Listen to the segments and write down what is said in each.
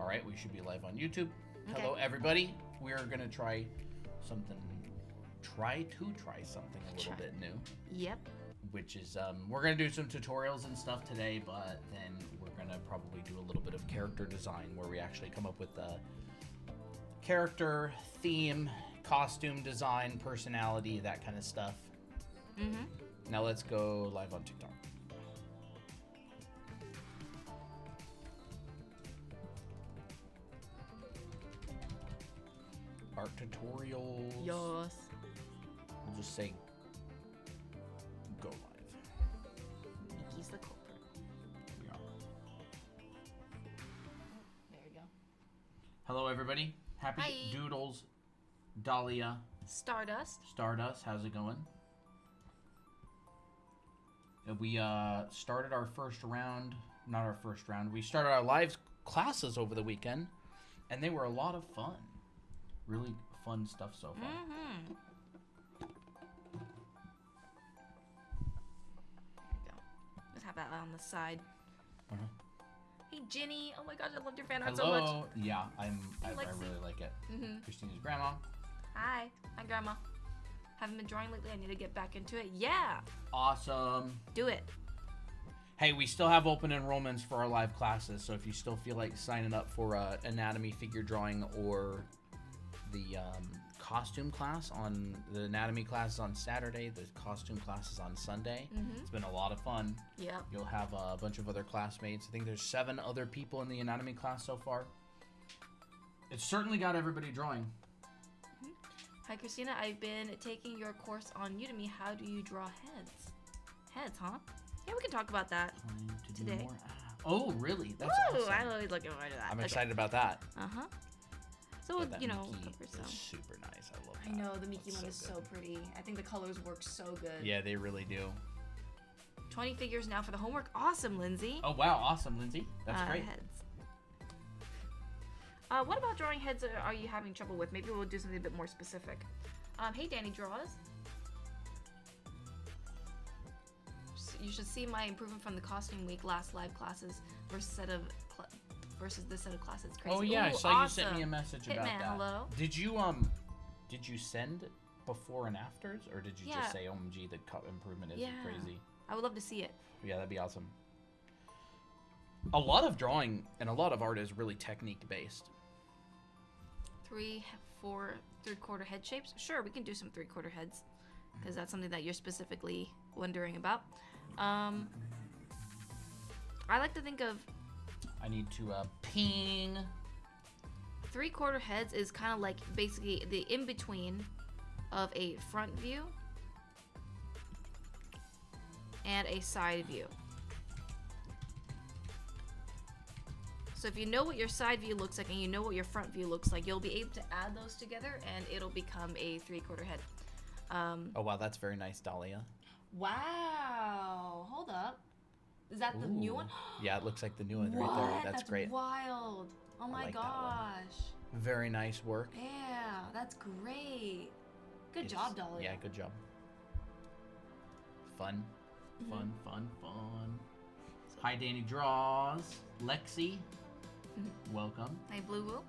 All right, we should be live on YouTube. Okay. Hello, everybody. We are gonna try something. Try something a little bit new. Yep. Which is we're gonna do some tutorials and stuff today, but then we're gonna probably do a little bit of character design where we actually come up with the character, theme, costume design, personality, that kind of stuff. Mm-hmm. Now let's go live on TikTok. Art tutorials. Yes. We'll just say go live. Mickey's the culprit. We are. There you go. Hello, everybody. Happy Hi. Doodles, Dahlia, Stardust. Stardust. How's it going? We started our first round. Not our first round. We started our live classes over the weekend, and they were a lot of fun. Really fun stuff so far. Mm-hmm. There you go. Let's have that on the side. Uh-huh. Hey, Ginny. Oh my gosh, I loved your fan art Hello. so much. Yeah, I Lexi. really like it. Mm-hmm. Christina's grandma. Hi. Hi, Grandma. Haven't been drawing lately. I need to get back into it. Yeah. Awesome. Do it. Hey, we still have open enrollments for our live classes, so if you still feel like signing up for anatomy figure drawing or the costume class on the anatomy class is on Saturday, the costume class is on Sunday. Mm-hmm. It's been a lot of fun. Yeah. You'll have a bunch of other classmates. I think there's 7 other people in the anatomy class so far. It's certainly got everybody drawing. Hi, Christina. I've been taking your course on Udemy. How do you draw heads? Heads, huh? Yeah, we can talk about that Time to do today. more. Oh, really? That's Woo! awesome. I'm always looking forward to that. I'm Okay. excited about that. Uh-huh. So, Yeah, that you know, Mickey cover is some. super nice. I love I that. know, the Mickey That's one is so good. pretty. I think the colors work so good. Yeah, they really do. 20 figures now for the homework. Awesome, Lindsay. Oh, wow. Awesome, Lindsay. That's great. Heads. What about drawing heads are you having trouble with? Maybe we'll do something a bit more specific. Hey, Danny Draws. You should see my improvement from the costume week last live classes versus this set of classes. Crazy. Oh yeah, Ooh, I saw awesome. you sent me a message about Hitman, that. hello. Did you send before and afters, or did you Yeah. just say OMG the improvement is Yeah. crazy? I would love to see it. Yeah, that'd be awesome. A lot of drawing and a lot of art is really technique based. 3, 4 3/4 head shapes. Sure, we can do some 3/4 heads because that's something that you're specifically wondering about. I like to think of I need to ping. 3/4 heads is kind of like basically the in-between of a front view and a side view. So if you know what your side view looks like and you know what your front view looks like, you'll be able to add those together and it'll become a 3/4 head. Oh wow, that's very nice, Dahlia. Wow, hold up. Is that the new Ooh. one? Yeah, it looks like the new one What? right there. That's great. Wild. Oh my like that one. gosh. Very nice work. Yeah, that's great. Good It's- job, Dahlia. Yeah, good job. Fun. Fun, fun, fun. Hi, Danny Draws. Lexi. Welcome. Hi, Blue Woo.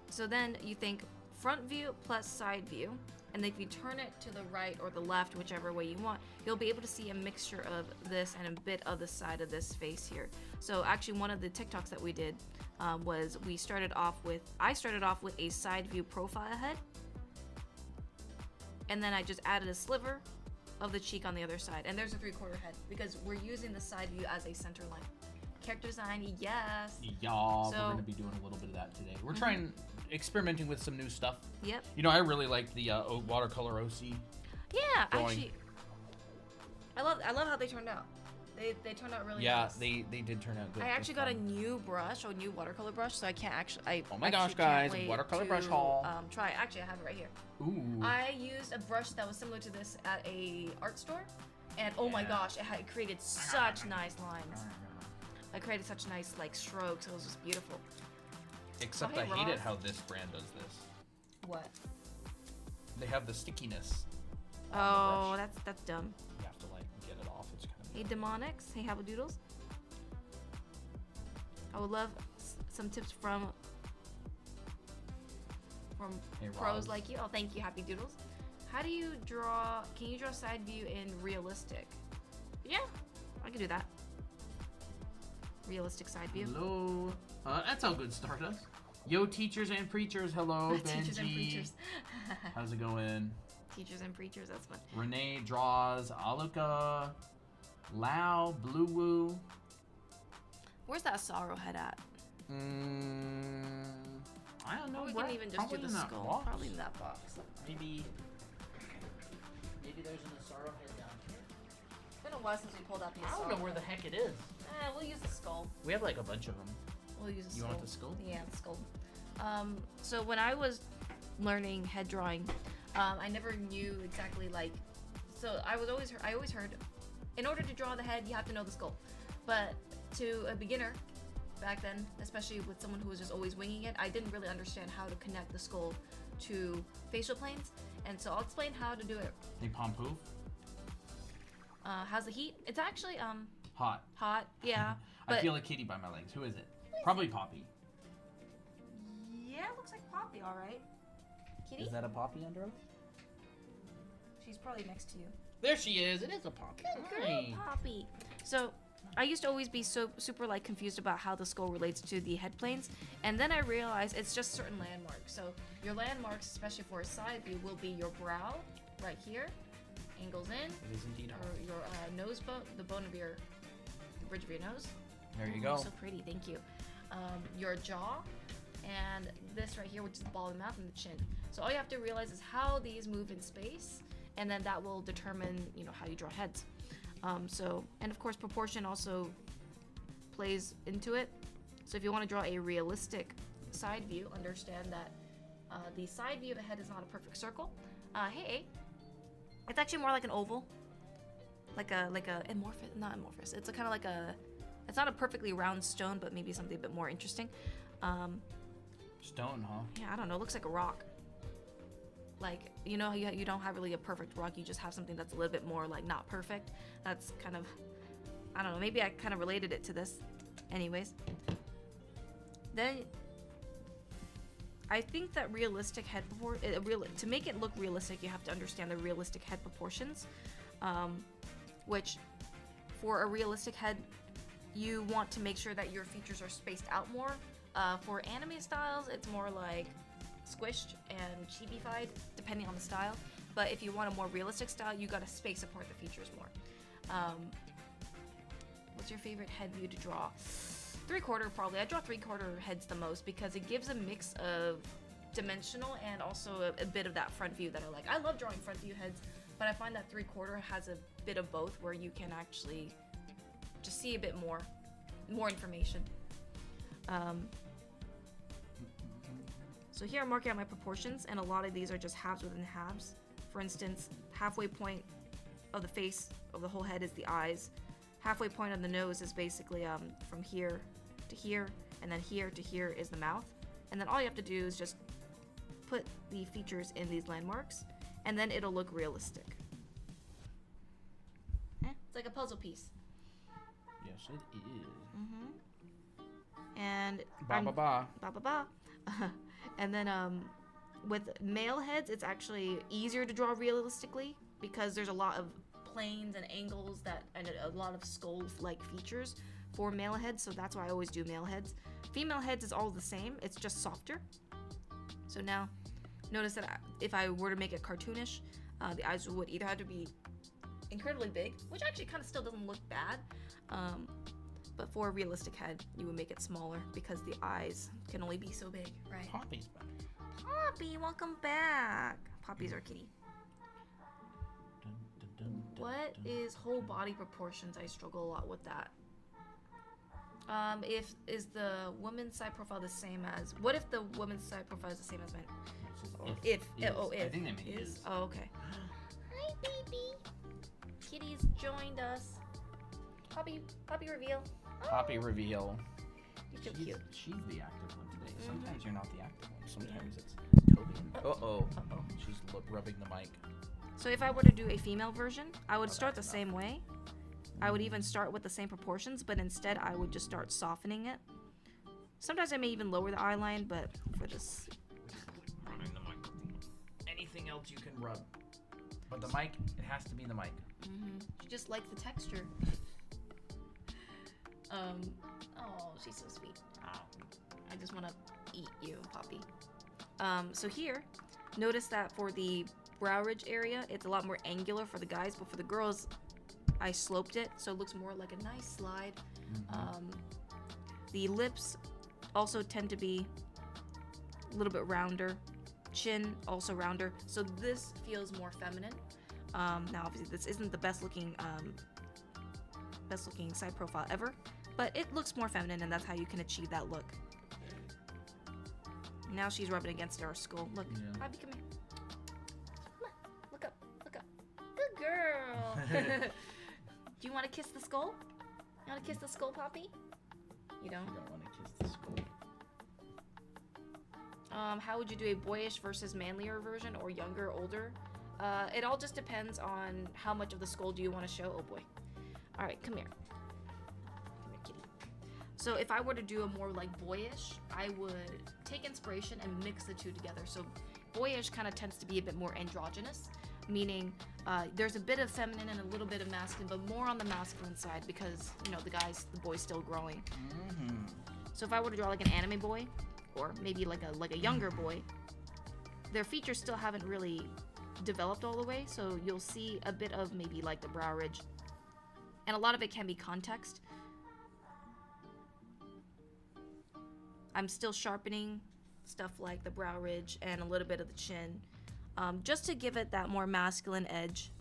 So then you think front view plus side view, and if you turn it to the right or the left, whichever way you want, you'll be able to see a mixture of this and a bit of the side of this face here. So actually one of the TikToks that we did was I started off with a side view profile head, and then I just added a sliver of the cheek on the other side, and there's a 3/4 head because we're using the side view as a center line. Character design, yes. Yeah, So- we're going to be doing a little bit of that today. We're experimenting with some new stuff. Yep. You know, I really like the watercolor OC. Yeah, Drawing. actually, I love how they turned out. They turned out really Yeah, nice. they did turn out good. I They're actually got a fun. new brush, a new watercolor brush, so I can't actually. Oh my actually gosh, can't guys, wait watercolor to, brush haul. Try. Actually, I have it right here. Ooh. I used a brush that was similar to this at a art store, and oh my Yeah. gosh, it created such nice lines. I created such nice like strokes. It was just beautiful. Except Oh, I hey, hate it Ross. how this brand does this. What? They have the stickiness. on the Oh, brush. that's dumb. You have to like get it off. It's kind of. Hey, Demonics. Hey, Habadoodles. I would love some tips from Hey, pros Roz. like you. Oh, thank you, Happy Doodles. How do you draw? Can you draw side view in realistic? Yeah, I can do that. Realistic side view. Hello. That's how good Stardust. Yo, teachers and preachers. Hello, Benji. Teachers and preachers. How's it going? Teachers and preachers. That's fun. Renee draws. Aluka. Lao. Blue Woo. Where's that sorrow head at? I don't know. We Brett. can even just Probably do the in that skull. box. Probably in that box. Maybe there's an Asaro head down here. It's been a while since we pulled out the I don't know where the heck it is. We'll use the skull. We have like a bunch of them. We'll use the You skull. want the skull? Yeah, the skull. So when I was learning head drawing, I never knew exactly like. So I always heard, in order to draw the head, you have to know the skull. But to a beginner, back then, especially with someone who was just always winging it, I didn't really understand how to connect the skull to facial planes. And so I'll explain how to do it. Hey, Pompoo. How's the heat? It's actually Hot. hot. Yeah. I But feel a kitty by my legs. Who is it? Probably Poppy. yeah, it looks like Poppy. All right. Kitty. Is that a Poppy under us? She's probably next to you. There she is. It is a Poppy. Hi. Poppy. So I used to always be so super like confused about how the skull relates to the head planes, and then I realized it's just certain landmarks. So your landmarks, especially for a side view, will be your brow, right here, angles in, It is indeed hot. or your nose bone, the bridge of your nose. There you Oh, go. so pretty, thank you. Your jaw, and this right here, which is the ball of the mouth, and the chin. So all you have to realize is how these move in space, and then that will determine, how you draw heads. And of course, proportion also plays into it. So if you want to draw a realistic side view, understand that the side view of a head is not a perfect circle. Hey, it's actually more like an oval, like a amorphous, not amorphous. It's a kind of like a. It's not a perfectly round stone, but maybe something a bit more interesting. Stone, huh? Yeah, I don't know. It looks like a rock. Like, you don't have really a perfect rock. You just have something that's a little bit more, like, not perfect. That's kind of, I don't know. Maybe I kind of related it to this. Anyways. Then, I think that realistic head to make it look realistic, you have to understand the realistic head proportions. Which, for a realistic head, you want to make sure that your features are spaced out more. For anime styles, it's more like squished and chibi-fied, depending on the style. But if you want a more realistic style, you gotta space apart the features more. What's your favorite head view to draw? 3/4 probably. I draw 3/4 heads the most because it gives a mix of dimensional and also a bit of that front view that I like. I love drawing front view heads, but I find that 3/4 has a bit of both where you can actually just see a bit more information. So here I'm marking out my proportions, and a lot of these are just halves within halves. For instance, halfway point of the face of the whole head is the eyes. Halfway point of the nose is basically from here to here, and then here to here is the mouth. And then all you have to do is just put the features in these landmarks, and then it'll look realistic. It's like a puzzle piece. Yes, it is. And Ba ba ba. ba ba ba. And then with male heads, it's actually easier to draw realistically because there's a lot of planes and angles and a lot of skull-like features for male heads, so that's why I always do male heads. Female heads is all the same, it's just softer. So now, notice that if I were to make it cartoonish, the eyes would either have to be incredibly big, which actually kind of still doesn't look bad, but for a realistic head, you would make it smaller because the eyes can only be so big, right? Poppy's back. Poppy, welcome back. Poppy's our kitty. Dun, dun, dun, dun, What dun. is whole body proportions? I struggle a lot with that. Is the woman's side profile the same as? What if the woman's side profile is the same as mine? If. If. I think they mean is. Oh, okay. Hi, baby. Kitty's joined us. Poppy reveal. Poppy reveal. You're so she's, cute. She's the active one today. Mhm. Sometimes you're not the active one. Sometimes it's Toby. Uh-oh. She's rubbing the mic. So if I were to do a female version, I would start the same way. I would even start with the same proportions, but instead I would just start softening it. Sometimes I may even lower the eye line, but for this... Running the microphone. Anything else you can rub. But the mic, it has to be the mic. She just likes the texture. Oh, she's so sweet. I just want to eat you, Poppy. So here, notice that for the brow ridge area, it's a lot more angular for the guys, but for the girls, I sloped it, so it looks more like a nice slide. The lips also tend to be a little bit rounder. Chin also rounder, so this feels more feminine. Now, obviously, this isn't the best looking side profile ever, but it looks more feminine, and that's how you can achieve that look. Now she's rubbing against our skull. Look, Bobby, come here. Come on, look up, look up. Good girl. Do you want to kiss the skull? You want to kiss the skull, Poppy? You don't? You don't want to kiss the skull. How would you do a boyish versus manlier version, or younger, older? It all just depends on how much of the skull do you want to show. Oh boy. All right, come here. Come here, kitty. So if I were to do a more like boyish, I would take inspiration and mix the two together. So boyish kind of tends to be a bit more androgynous, meaning there's a bit of feminine and a little bit of masculine, but more on the masculine side because, you know, the boy's still growing. So if I were to draw like an anime boy, or maybe like a younger boy, their features still haven't really developed all the way, so you'll see a bit of maybe like the brow ridge, and a lot of it can be context. I'm still sharpening stuff like the brow ridge and a little bit of the chin, just to give it that more masculine edge.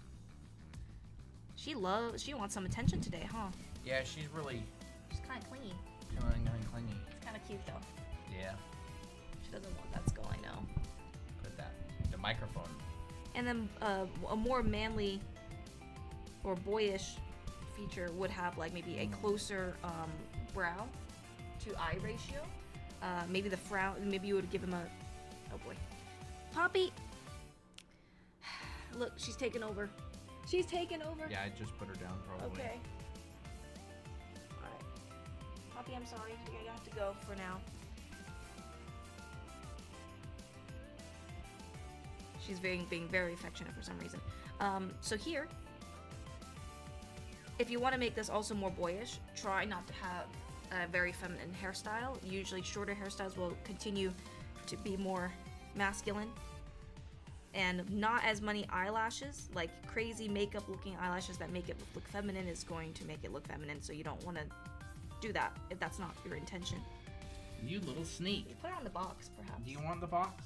She wants some attention today, huh? Yeah, she's Kind of clingy. clingy. It's kind of cute though. Yeah. She doesn't want that skull, I know. Put the microphone. And then a more manly or boyish feature would have like maybe a closer brow to eye ratio. Maybe the frown, maybe you would give him a, oh boy. Poppy! Look, she's taking over. She's taking over. Yeah, I just put her down probably. Okay. Alright. Poppy, I'm sorry. You have to go for now. She's being very affectionate for some reason. So here, if you want to make this also more boyish, try not to have a very feminine hairstyle. Usually shorter hairstyles will continue to be more masculine. And not as many eyelashes, like crazy makeup looking eyelashes that make it look feminine is going to make it look feminine, so you don't want to do that if that's not your intention. You little sneak. You put her on the box, perhaps. Do you want the box?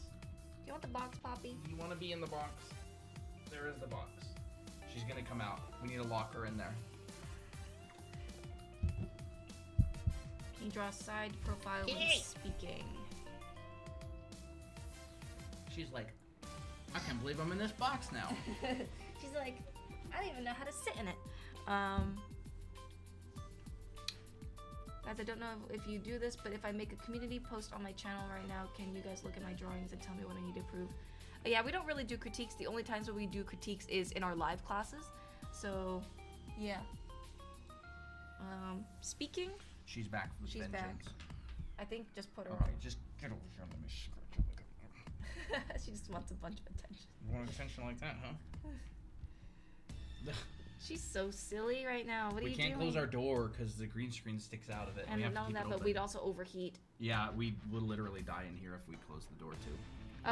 Do you want the box, Poppy? You want to be in the box? There is the box. She's gonna come out. We need to lock her in there. Can you draw a side profile when speaking? She's like, I can't believe I'm in this box now. She's like, I don't even know how to sit in it. Guys, I don't know if you do this, but if I make a community post on my channel right now, can you guys look at my drawings and tell me what I need to improve? Yeah, we don't really do critiques. The only times when we do critiques is in our live classes. So, yeah. Speaking. She's back with She's vengeance. back. I think just put her Okay, on. just get over here. Let me scratch a little bit. She just wants a bunch of attention. You want attention like that, huh? She's so silly right now. What are you doing? We can't close our door because the green screen sticks out of it. And we have not to keep that, it but open. we'd also overheat. Yeah, we would literally die in here if we closed the door too.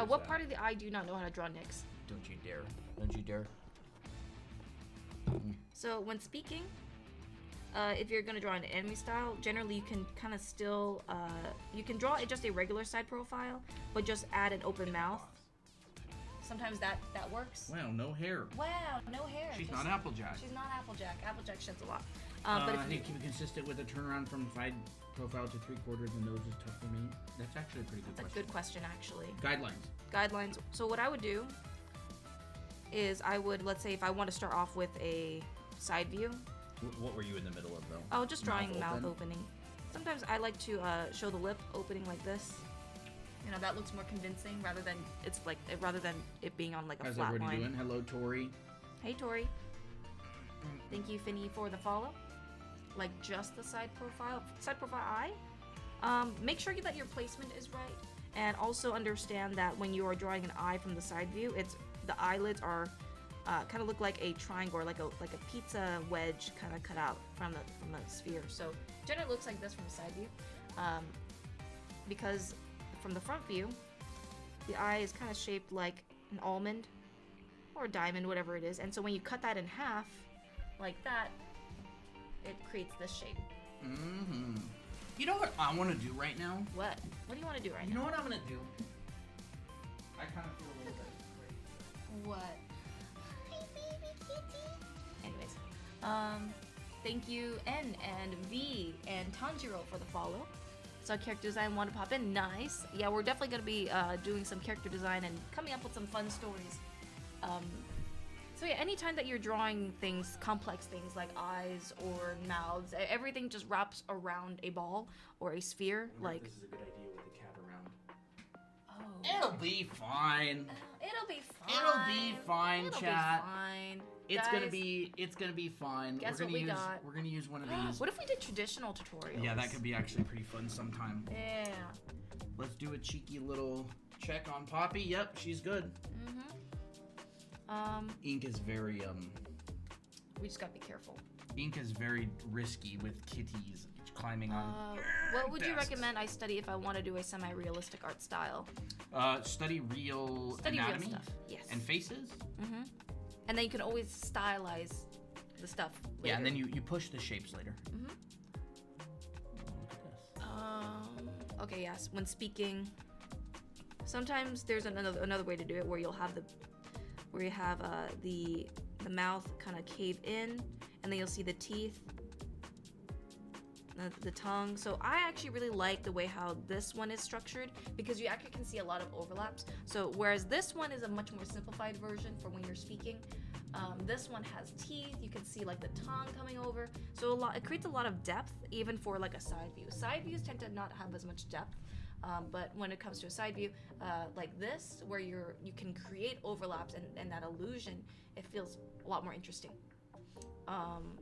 What part of the eye do you not know how to draw, Nyx? Don't you dare. Don't you dare. So when speaking, if you're going to draw an anime style, generally you can kind of still, you can draw it just a regular side profile, but just add an open mouth. Sometimes that works. Wow, no hair. Wow, no hair. She's not Applejack. She's not Applejack. Applejack sheds a lot. But if you keep it consistent with a turnaround from side profile to 3/4, the nose is tough for me. That's actually a pretty good That's question. a good question, actually. Guidelines. So what I would do is I would, let's say if I want to start off with a side view. What were you in the middle of though? Oh, just drawing mouth opening. Sometimes I like to show the lip opening like this. You know, that looks more convincing rather than it being on like a How's flat everybody line. doing? Hello, Tori. Hey, Tori. Thank you, Finny, for the follow. Like just the side profile eye. Make sure that your placement is right, and also understand that when you are drawing an eye from the side view, the eyelids are kind of look like a triangle, or like a pizza wedge kind of cut out from a sphere. So generally looks like this from the side view, because from the front view, the eye is kind of shaped like an almond or a diamond, whatever it is. And so when you cut that in half, like that, it creates this shape. Mm-hmm. You know what I want to do right now? What? What do you want to do right now? You know what I'm going to do? I kind of feel a little bit What? Hi, baby kitty. Anyways, thank you N and V and Tanjiro for the follow. So character design want to pop in. Nice. Yeah, we're definitely going to be doing some character design and coming up with some fun stories. So yeah, anytime that you're drawing things, complex things like eyes or mouths, everything just wraps around a ball or a sphere. Like, this is a good idea with the cat around. oh, It'll be fine. it'll be fine. It'll be fine, It'll chat. be fine. It's Guys, gonna be fine. Guess we're gonna what we use got? we're gonna use one of these. What if we did traditional tutorials? Yeah, that could be actually pretty fun sometime. Yeah. Let's do a cheeky little check on Poppy. Yep, she's good. Ink is very We just gotta be careful. Ink is very risky with kitties climbing on. What would you desks. recommend I study if I want to do a semi-realistic art style? Study real Study real anatomy stuff. Yes. and faces. And then you can always stylize the stuff later. Yeah, and then you push the shapes later. Look at this. Okay, yes. When speaking, sometimes there's another way to do it where you'll have you have the mouth kind of cave in, and then you'll see the teeth, the tongue. So I actually really like the way how this one is structured, because you actually can see a lot of overlaps. So whereas this one is a much more simplified version for when you're speaking, this one has teeth. You can see like the tongue coming over. So it creates a lot of depth even for like a side view. Side views tend to not have as much depth. But when it comes to a side view, like this, where you can create overlaps and that illusion, it feels a lot more interesting.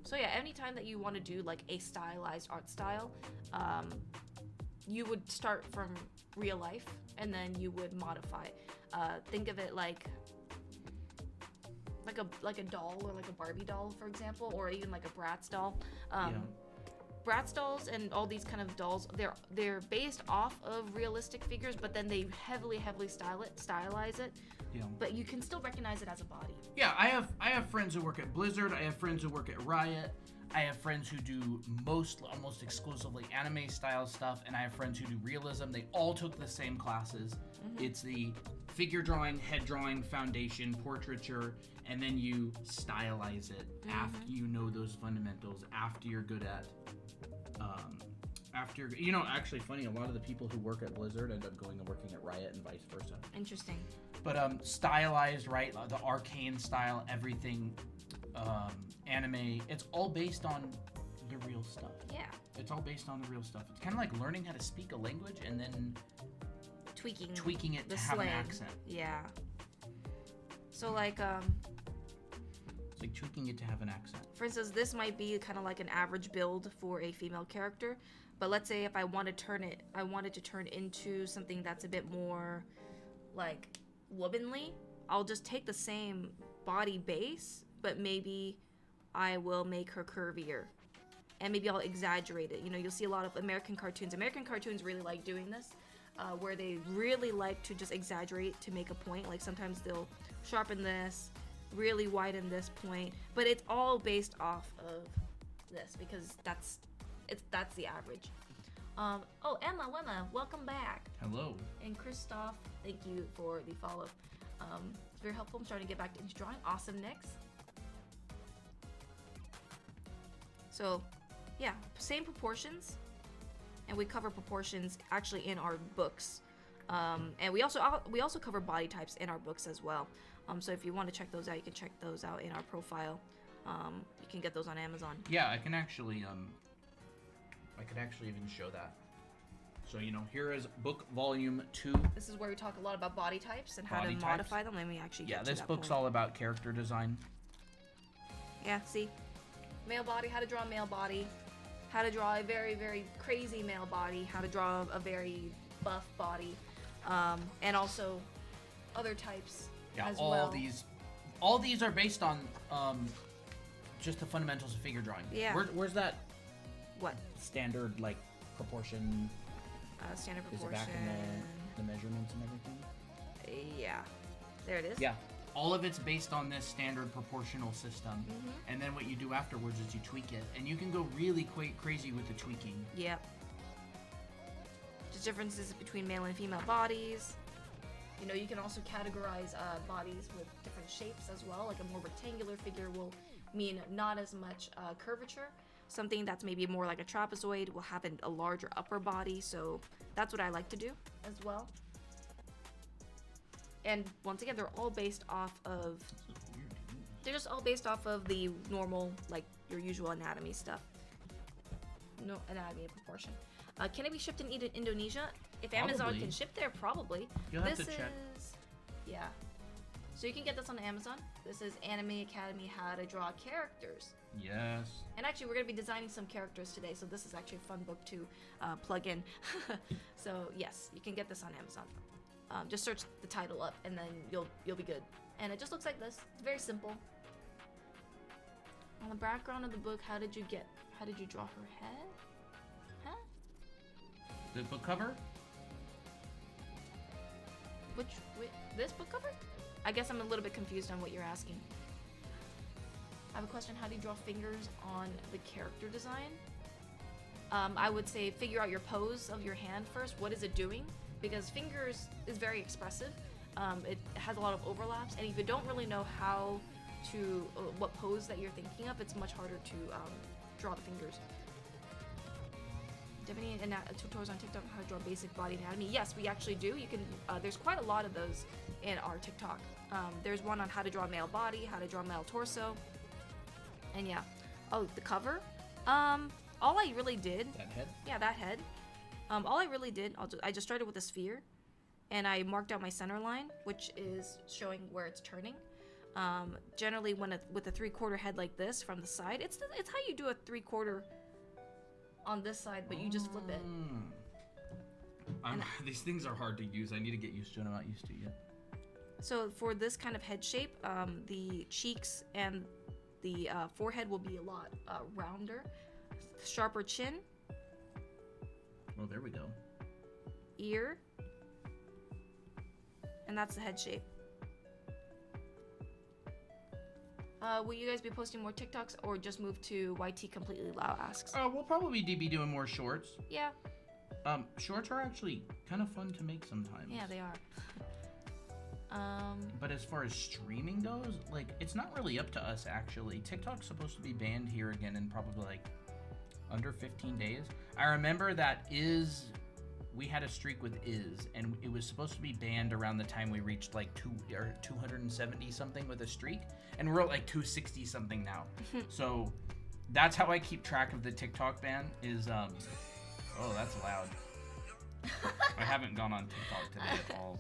So yeah, anytime that you want to do like a stylized art style, you would start from real life and then you would modify. Think of it like a doll, or like a Barbie doll, for example, or even like a Bratz doll. Bratz dolls and all these kind of dolls, they're based off of realistic figures, but then they heavily stylize it. Yeah. But you can still recognize it as a body. Yeah, I have friends who work at Blizzard. I have friends who work at Riot. I have friends who do almost exclusively anime style stuff, and I have friends who do realism. They all took the same classes. It's the figure drawing, head drawing, foundation, portraiture, and then you stylize it after you know those fundamentals, after you're good at actually funny, a lot of the people who work at Blizzard end up going and working at Riot and vice versa. Interesting. But stylized, right? The arcane style, everything, anime, it's all based on the real stuff. Yeah. It's all based on the real stuff. It's kind of like learning how to speak a language and then tweaking it to have an accent. Yeah. So like It's like tweaking it to have an accent. for instance, this might be kind of like an average build for a female character, but let's say if I wanted to turn into something that's a bit more like womanly, I'll just take the same body base, but maybe I will make her curvier, and maybe I'll exaggerate it. You'll see a lot of American cartoons. American cartoons really like doing this, where they really like to just exaggerate to make a point. Like sometimes they'll sharpen this, really widen this point, but it's all based off of this, because that's the average. Oh, Emma, welcome back. Hello. And Christoph, thank you for the follow. It's very helpful. I'm starting to get back into drawing. Awesome, Nix. So, yeah, same proportions, and we cover proportions actually in our books, and we also cover body types in our books as well. So if you want to check those out, you can check those out in our profile. You can get those on Amazon. Yeah, I can actually even show that. So, here is book volume 2. This is where we talk a lot about body types and how Body to types. modify them. Let me actually get Yeah, to this that book's point. all about character design. Yeah, see? Male body, how to draw a male body. how to draw a very, very crazy male body, how to draw a very buff body, and also other types as well. All these are based on just the fundamentals of figure drawing. Yeah. Where's that What? standard like proportion? Standard Is proportion. it back in the measurements and everything? Yeah. There it is. Yeah. All of it's based on this standard proportional system. And then what you do afterwards is you tweak it. And you can go really crazy with the tweaking. Yep. Just differences between male and female bodies. You know, you can also categorize bodies with different shapes as well. Like a more rectangular figure will mean not as much curvature. Something that's maybe more like a trapezoid will have a larger upper body. So that's what I like to do as well. And once again, they're all based off of... They're just all based off of the normal, like, your usual anatomy stuff. No anatomy and proportion. Can it be shipped in Indonesia? If Amazon Probably. can ship there, probably. You'll have to check. Yeah. So you can get this on Amazon. This is Anime Academy How to Draw Characters. Yes. And actually, we're going to be designing some characters today, so this is actually a fun book to plug in. So yes, you can get this on Amazon. Just search the title up, and then you'll be good. And it just looks like this. It's very simple. On the background of the book, how did you draw her head? Huh? The book cover? Wait, this book cover? I guess I'm a little bit confused on what you're asking. I have a question. How do you draw fingers on the character design? I would say figure out your pose of your hand first. What is it doing? Because fingers is very expressive. It has a lot of overlaps, and if you don't really know how to what pose that you're thinking of, it's much harder to draw the fingers. Do you have any tutorials on TikTok on how to draw basic body anatomy? Yes, we actually do. You can. There's quite a lot of those in our TikTok. There's one on how to draw male body, how to draw male torso, and yeah. Oh, the cover. All I really did. That head? Yeah, that head. All I really did, I just started with a sphere, and I marked out my center line, which is showing where it's turning. Generally, with a 3/4 head like this from the side, it's how you do a 3/4 on this side, but you just flip it. These things are hard to use. I need to get used to it. I'm not used to it yet. So for this kind of head shape, the cheeks and the forehead will be a lot rounder, sharper chin. Oh, there we go. Ear, and that's the head shape. Will you guys be posting more TikToks or just move to YT Completely Lao asks? We'll probably be doing more shorts. Yeah. Shorts are actually kind of fun to make sometimes. Yeah, they are. But as far as streaming goes, like, it's not really up to us, actually. TikTok's supposed to be banned here again in probably, like, under 15 days. I remember that we had a streak with and it was supposed to be banned around the time we reached, like, 270 something with a streak, and we're at, like, 260 something now. So that's how I keep track of the TikTok ban is, oh, that's loud. I haven't gone on TikTok today at all.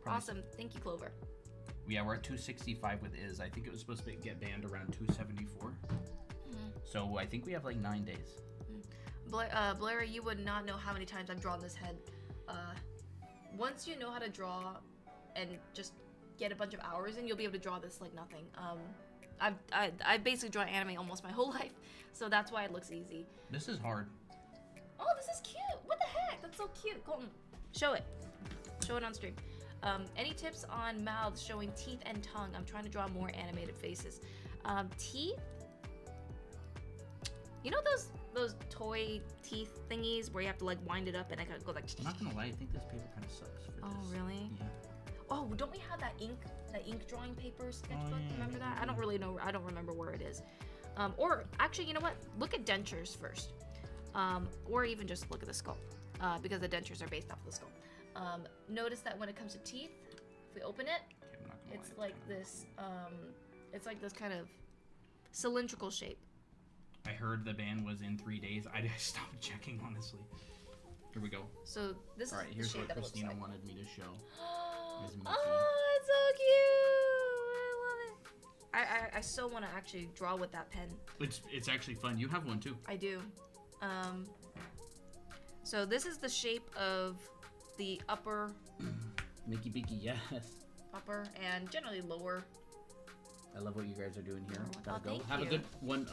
Awesome. Thank you, Clover. Yeah, we're at 265 with I think it was supposed to get banned around 274. So I think we have like 9 days. Blair, you would not know how many times I've drawn this head. Once you know how to draw and just get a bunch of hours in, you'll be able to draw this like nothing. I basically draw anime almost my whole life, so that's why it looks easy. This is hard. Oh, this is cute. What the heck? That's so cute. Colton, show it. Show it on stream. Any tips on mouths showing teeth and tongue? I'm trying to draw more animated faces. Teeth? You know those toy teeth thingies where you have to like wind it up and I gotta go like. I'm not gonna lie, I think this paper kind of sucks for this. Oh really? Yeah. Oh, don't we have that ink drawing paper sketchbook? yeah, Remember that? I don't really know. I don't remember where it is. Or actually, you know what? Look at dentures first, or even just look at the skull, because the dentures are based off of the skull. Notice that when it comes to teeth, if we open it, it's like this. It's like this kind of cylindrical shape. I heard the ban was in 3 days. I just stopped checking, honestly. Here we go. So this All right, is here's the shape what that it looks Christina like. wanted me to show. Oh, it's so cute! I love it. I still want to actually draw with that pen. It's actually fun. You have one too. I do. So this is the shape of the upper. Mickey Beaky, yes. Upper and generally lower. I love what you guys are doing here. Gotta go. Thank Have you. a good one.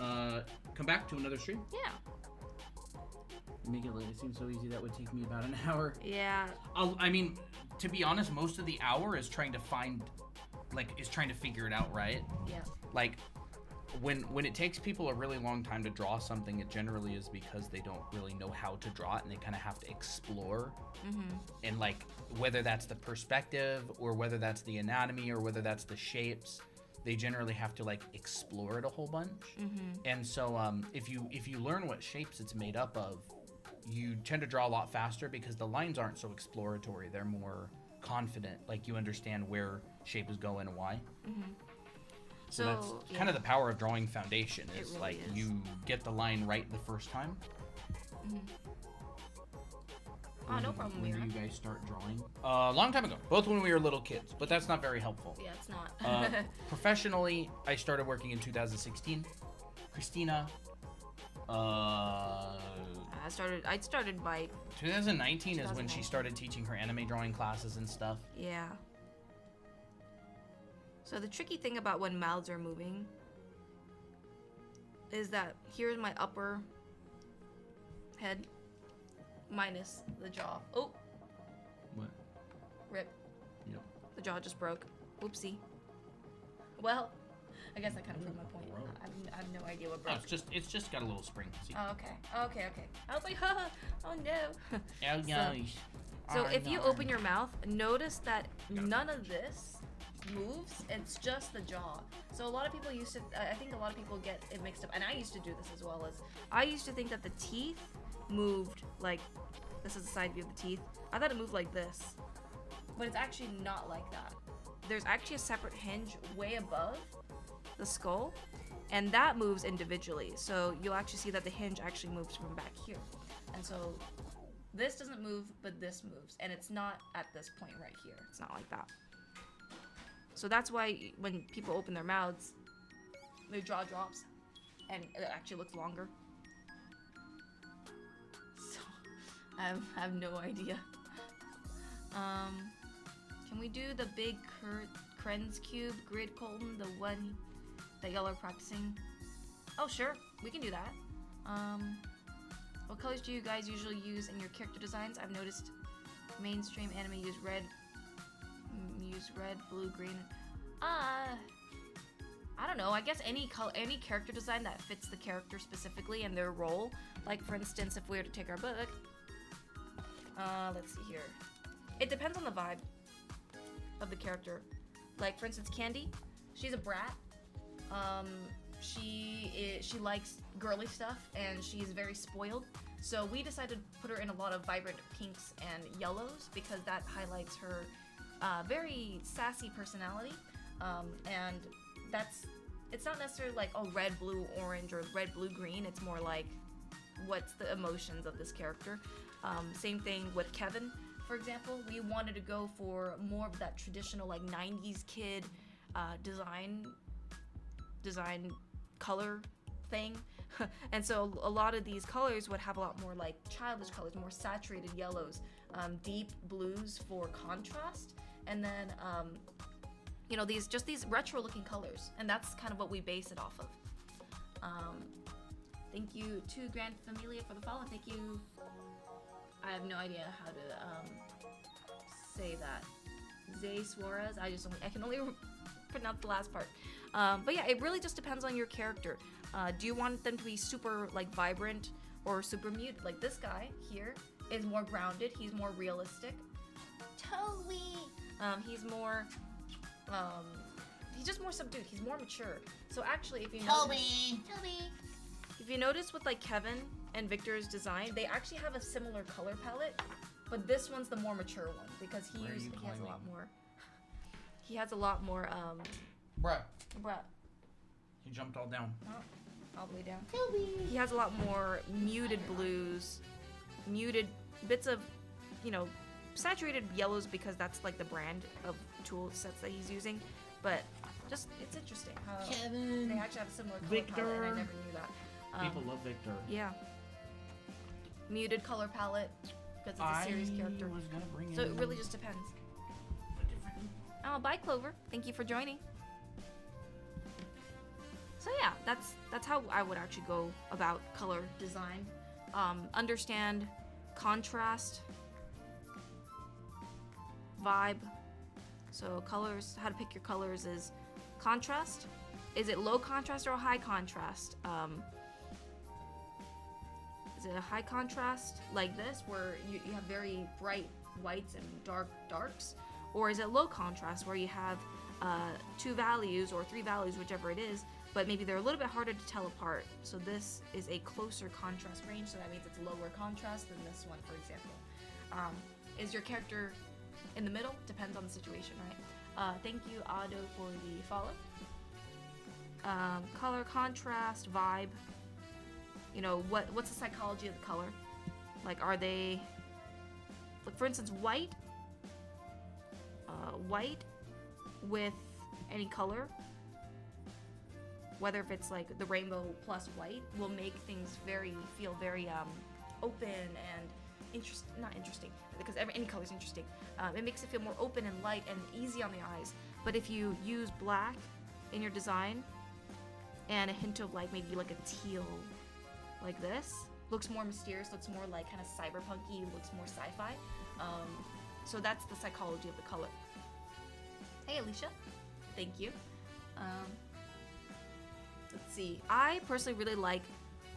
Come back to another stream. Yeah. Make it seem so easy. That would take me about an hour. Yeah. I mean, to be honest, most of the hour is trying to figure it out, right? Yeah. Like, when it takes people a really long time to draw something, it generally is because they don't really know how to draw it, and they kind of have to explore. And like, whether that's the perspective, or whether that's the anatomy, or whether that's the shapes, they generally have to like explore it a whole bunch. And so, if you learn what shapes it's made up of, you tend to draw a lot faster because the lines aren't so exploratory. They're more confident. Like, you understand where shape is going and why. So that's kind of the power of drawing foundation. Is really like is. you get the line right the first time. Oh, no problem. When Mira. did you guys start drawing? A long time ago. Both when we were little kids, but that's not very helpful. Yeah, it's not. Professionally, I started working in 2016. Christina, I started by 2019 is when she 2019. started teaching her anime drawing classes and stuff. yeah. So the tricky thing about when mouths are moving is that here's my upper head minus the jaw. Oh, What? rip. Yep. The jaw just broke. Oopsie. Well, I guess that kind of proved my point. Broke. I have no idea what Oh, broke. it's just got a little spring. See? Oh, okay. I was like, oh no. Oh, gosh. So Oh, if you no. open your mouth, notice that none of this moves. It's just the jaw. So a lot of people used to, I think a lot of people get it mixed up, and I used to do this as well. As I used to think that the teeth moved like, this is the side view of the teeth. I thought it moved like this, but it's actually not like that. There's actually a separate hinge way above the skull, and that moves individually. So you'll actually see that the hinge actually moves from back here. And so this doesn't move, but this moves, and it's not at this point right here. It's not like that. So that's why when people open their mouths, their jaw drops, and it actually looks longer. So I have no idea. Can we do the big Krenz cube grid, Colton? The one that y'all are practicing? Oh, sure, we can do that. What colors do you guys usually use in your character designs? I've noticed mainstream anime use red, blue, green. I don't know. I guess any color, any character design that fits the character specifically and their role. Like, for instance, if we were to take our book, let's see here. It depends on the vibe of the character. Like, for instance, Candy, she's a brat. She likes girly stuff, and she's very spoiled. So we decided to put her in a lot of vibrant pinks and yellows because that highlights her very sassy personality. And it's not necessarily like, oh, red, blue, orange, or red, blue, green. It's more like, what's the emotions of this character? Same thing with Kevin, for example. We wanted to go for more of that traditional, like, 90s kid design color thing. And so a lot of these colors would have a lot more like childish colors, more saturated yellows, deep blues for contrast, and then these retro looking colors, and that's kind of what we base it off of. Thank you to Grand Familia for the follow. Thank you. I have no idea how to say that. Zay Suarez. I can only pronounce the last part. But yeah, it really just depends on your character. Do you want them to be super like vibrant or super muted? Like this guy here is more grounded. He's more realistic. Totally. He's more. He's just more subdued. He's more mature. So actually, if you notice, if you notice with like Kevin and Victor's design, they actually have a similar color palette, but this one's the more mature one because he has a lot more. He has a lot more. Bruh. Bruh. He jumped all down. Oh, all the way down. He has a lot more muted blues, muted bits of, saturated yellows because that's like the brand of tool sets that he's using. But just it's interesting how Kevin. they actually have a similar color Victor. palette, and I never knew that. People love Victor. Yeah. Muted color palette because it's a series character. Was gonna bring So in it really just depends. a different. Oh, bye Clover. Thank you for joining. So yeah, that's how I would actually go about color design. Understand contrast, vibe. So colors, how to pick your colors is contrast. Is it low contrast or a high contrast? Is it a high contrast like this where you have very bright whites and dark darks? Or is it low contrast where you have 2 values or 3 values, whichever it is, but maybe they're a little bit harder to tell apart. So this is a closer contrast range, so that means it's lower contrast than this one, for example. Is your character in the middle? Depends on the situation, right? Thank you, Ado, for the follow. Color, contrast, vibe. You know, what's the psychology of the color? Like, are they, like, for instance, white with any color, whether if it's like the rainbow plus white, will make things feel very open and not interesting, because any color is interesting. It makes it feel more open and light and easy on the eyes. But if you use black in your design and a hint of like maybe like a teal like this, looks more mysterious, looks more like kind of cyberpunky, looks more sci-fi. So that's the psychology of the color. Hey Alicia, thank you. Let's see. I personally really like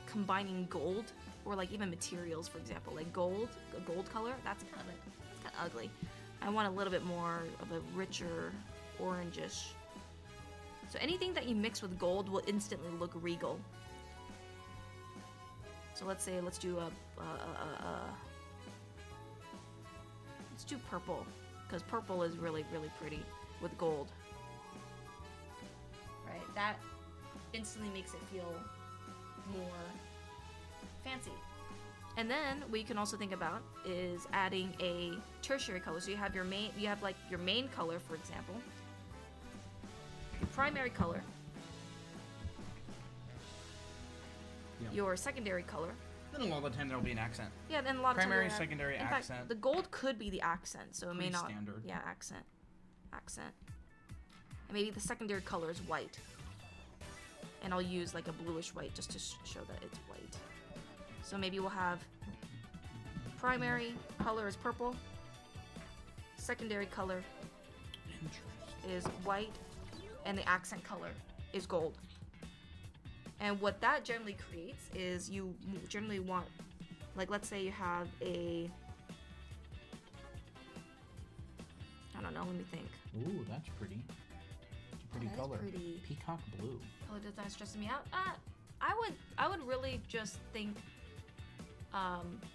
combining gold or like even materials, for example, like gold, a gold color. That's kind of ugly. I want a little bit more of a richer orangish. So anything that you mix with gold will instantly look regal. So let's say let's do purple, because purple is really pretty with gold. Right? That instantly makes it feel more fancy. And then what you can also think about is adding a tertiary color. So you have your main color, for example, your primary color, your secondary color. Then a lot of the time there'll be an accent. Yeah, then a lot of primary, times secondary, in accent. fact, the gold could be the accent, so it may not. Standard. Yeah, accent. And maybe the secondary color is white. And I'll use like a bluish white just to show that it's white. So maybe we'll have primary color is purple, secondary color is white, and the accent color is gold. And what that generally creates is you generally want, like, let's say you have I don't know, let me think. Ooh, that's pretty. It's a pretty color. Pretty. Peacock blue. Color design stressing me out. I would really just think.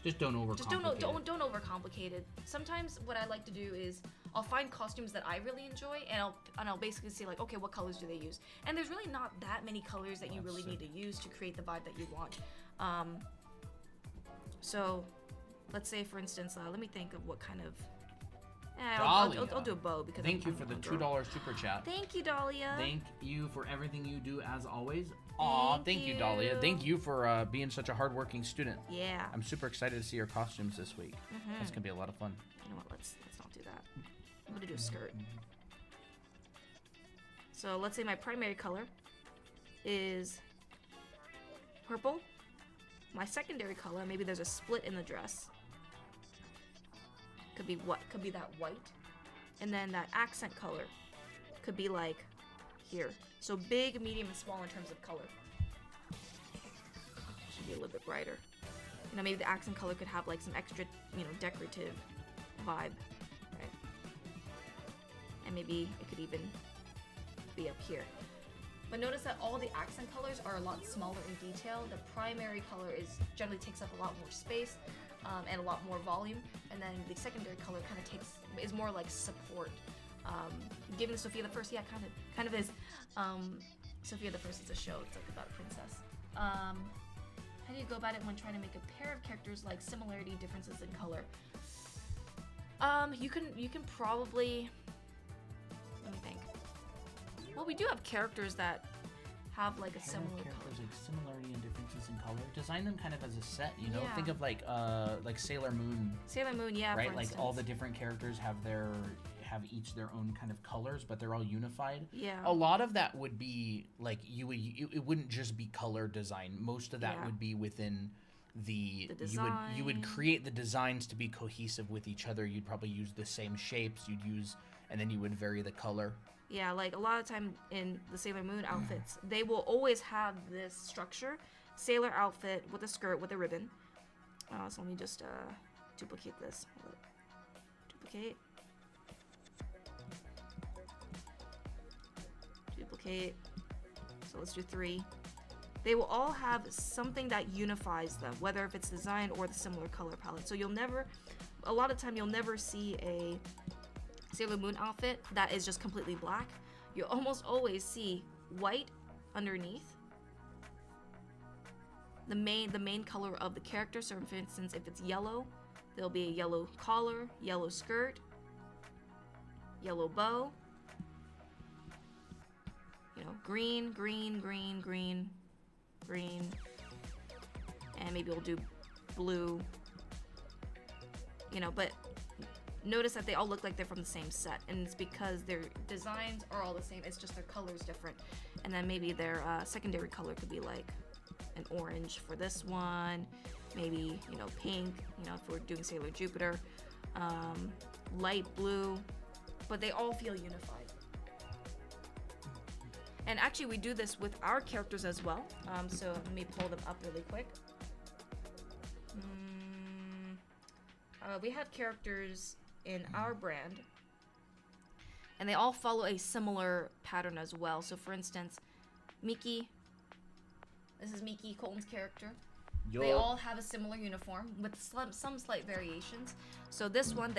Just don't overcomplicate. Don't overcomplicate it. Sometimes what I like to do is I'll find costumes that I really enjoy, and I'll basically see like, okay, what colors do they use? And there's really not that many colors that you really need to use to create the vibe that you want. So let's say, for instance, let me think of what kind of. I'll do a bow because. Thank you for the $2 super chat. Thank you, Dahlia. Thank you for everything you do as always. Aw, thank you, Dahlia. Thank you for being such a hardworking student. Yeah. I'm super excited to see your costumes this week. It's gonna be a lot of fun. You know what? Let's not do that. I'm gonna do a skirt. So let's say my primary color is purple. My secondary color, maybe there's a split in the dress. Could be that white. And then that accent color could be like here. So big, medium, and small in terms of color. Should be a little bit brighter. You know, maybe the accent color could have like some extra, decorative vibe, right? And maybe it could even be up here. But notice that all the accent colors are a lot smaller in detail. The primary color generally takes up a lot more space and a lot more volume, and then the secondary color is more like support. Given Sophia the First, yeah, kind of is. Sophia the First is a show. It's like about a princess. How do you go about it when trying to make a pair of characters like similarity, differences in color? You can probably, let me think. Well, we do have characters that have like a Pair of similar characters color. like similarity and differences in color. Design them kind of as a set, you know. Yeah. Think of like Sailor Moon, Sailor Moon, yeah, right? for Like instance. all the different characters have each their own kind of colors, but they're all unified. Yeah. A lot of that would be like it wouldn't just be color design. Most of that Yeah. would be within the you would design. create the designs to be cohesive with each other. You'd probably use the same shapes. And then you would vary the color. Yeah, like a lot of time in the Sailor Moon outfits, they will always have this structure. Sailor outfit with a skirt with a ribbon. So let me just duplicate this. Duplicate. Duplicate. So let's do 3. They will all have something that unifies them, whether if it's design or the similar color palette. So a lot of time you'll never see a Sailor Moon outfit that is just completely black. You'll almost always see white underneath. The main color of the character. So for instance, if it's yellow, there'll be a yellow collar, yellow skirt, yellow bow. You know, green, green, green, green, green, and maybe we'll do blue. You know, but notice that they all look like they're from the same set, and it's because their designs are all the same. It's just their color's different, and then maybe their secondary color could be like an orange for this one, maybe pink. If we're doing Sailor Jupiter, light blue, but they all feel unified. And actually, we do this with our characters as well. So let me pull them up really quick. We have characters in our brand, and they all follow a similar pattern as well. So for instance, Miki, this is Miki, Colton's character. They all have a similar uniform with some slight variations. So this one,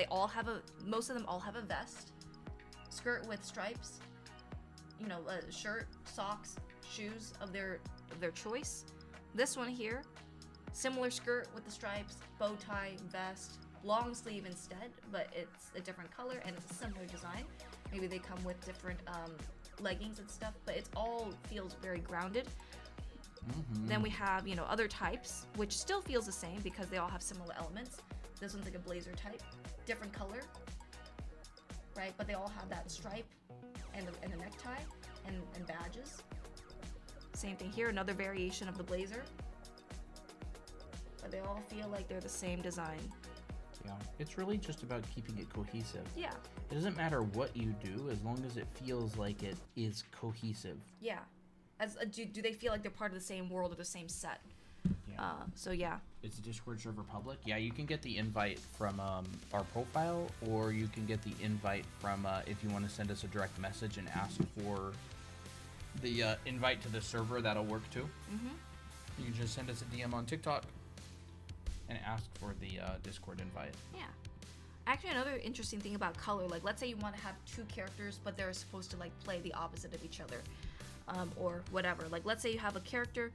most of them all have a vest, skirt with stripes, a shirt, socks, shoes of their choice. This one here, similar skirt with the stripes, bow tie, vest, long sleeve instead, but it's a different color and it's a similar design. Maybe they come with different leggings and stuff, but it all feels very grounded. Mm-hmm. Then we have, other types, which still feels the same because they all have similar elements. This one's like a blazer type, different color, right? But they all have that stripe and the necktie and badges. Same thing here, another variation of the blazer. But they all feel like they're the same design. Yeah, it's really just about keeping it cohesive. Yeah. It doesn't matter what you do as long as it feels like it is cohesive. Yeah. Do they feel like they're part of the same world or the same set? Yeah. So yeah. It's a Discord server public. Yeah, you can get the invite from our profile, or you can get the invite from if you want to send us a direct message and ask for the invite to the server. That'll work too. Mm-hmm. You can just send us a DM on TikTok and ask for the Discord invite. Yeah. Actually, another interesting thing about color, like let's say you want to have 2 characters, but they're supposed to like play the opposite of each other, or whatever. Like let's say you have a character,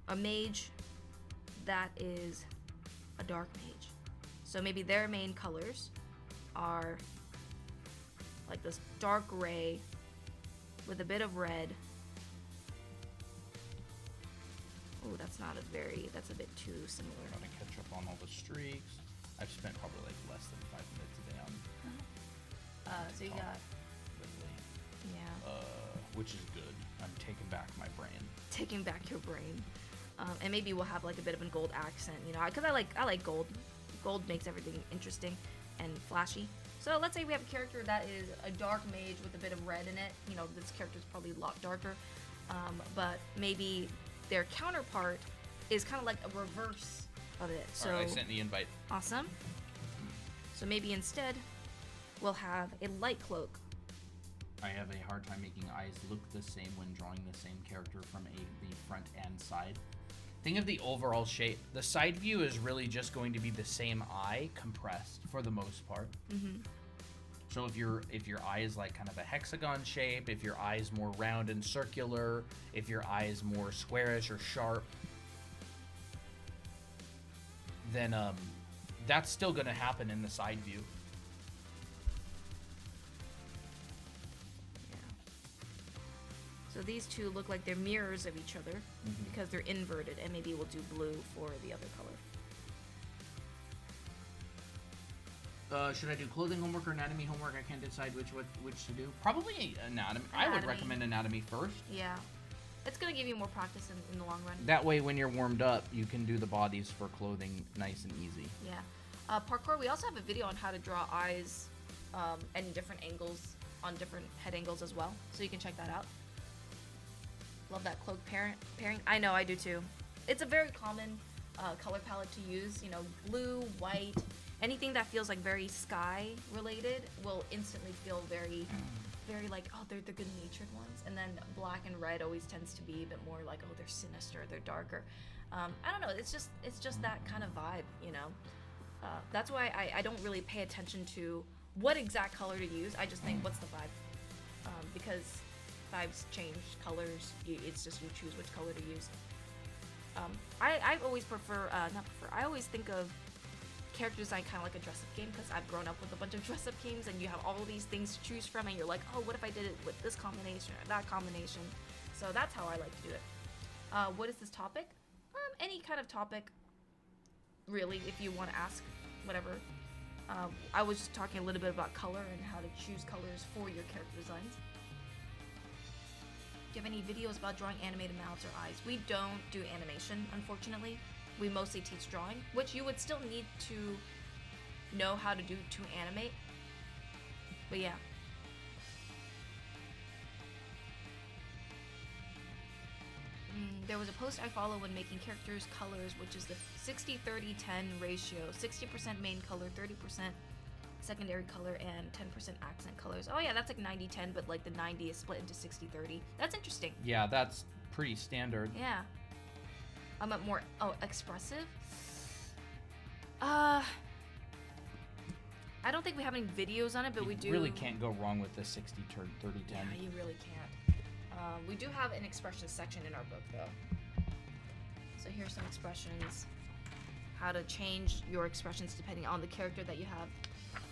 a mage, that is a dark mage. So maybe their main colors are like this dark gray with a bit of red. Oh, that's a bit too similar. I'm trying to catch up on all the streaks. I've spent probably like less than 5 minutes a day on So you got, lately. yeah. Which is good. I'm taking back my brain. Taking back your brain. And maybe we'll have like a bit of a gold accent, because I like gold. Gold makes everything interesting and flashy. So let's say we have a character that is a dark mage with a bit of red in it. This character is probably a lot darker, but maybe their counterpart is kind of like a reverse of it. So Alright, I sent the invite. Awesome. So maybe instead we'll have a light cloak. I have a hard time making eyes look the same when drawing the same character from the front and side. Think of the overall shape. The side view is really just going to be the same eye compressed for the most part. Mm-hmm. So if your eye is like kind of a hexagon shape, if your eye is more round and circular, if your eye is more squarish or sharp, then that's still going to happen in the side view. So these two look like they're mirrors of each other because they're inverted, and maybe we'll do blue for the other color. Should I do clothing homework or anatomy homework? I can't decide which to do. Probably anatomy. I would recommend anatomy first. Yeah. It's going to give you more practice in the long run. That way, when you're warmed up, you can do the bodies for clothing nice and easy. Yeah. Parkour, we also have a video on how to draw eyes in different angles, on different head angles as well. So you can check that out. Love that cloak pairing. I know, I do too. It's a very common color palette to use. You know, blue, white, anything that feels like very sky related will instantly feel very like, oh, they're the good-natured ones. And then black and red always tends to be a bit more like, oh, they're sinister, they're darker. I don't know, it's just that kind of vibe, you know. That's why I don't really pay attention to what exact color to use. I just think, what's the vibe? Because vibes change, colors, it's just you choose which color to use. I always I always think of character design kind of like a dress-up game, because I've grown up with a bunch of dress-up games, and you have all these things to choose from, and you're like, oh, what if I did it with this combination or that combination? So that's how I like to do it. What is this topic? Any kind of topic, really, if you want to ask, whatever. I was just talking a little bit about color and how to choose colors for your character designs. Do you have any videos about drawing animated mouths or eyes? We don't do animation, unfortunately. We mostly teach drawing, which you would still need to know how to do to animate. But yeah. There was a post I follow when making characters colors, which is the 60-30-10 ratio. 60% main color, 30% secondary color, and 10% accent colors. Oh yeah, that's like 90-10, but like the 90 is split into 60-30. That's interesting. Yeah, that's pretty standard. Yeah. I'm more expressive. I don't think we have any videos on it, but we do. You really can't go wrong with the 60-30-10. Yeah, you really can't. We do have an expression section in our book, though. So here's some expressions. How to change your expressions depending on the character that you have.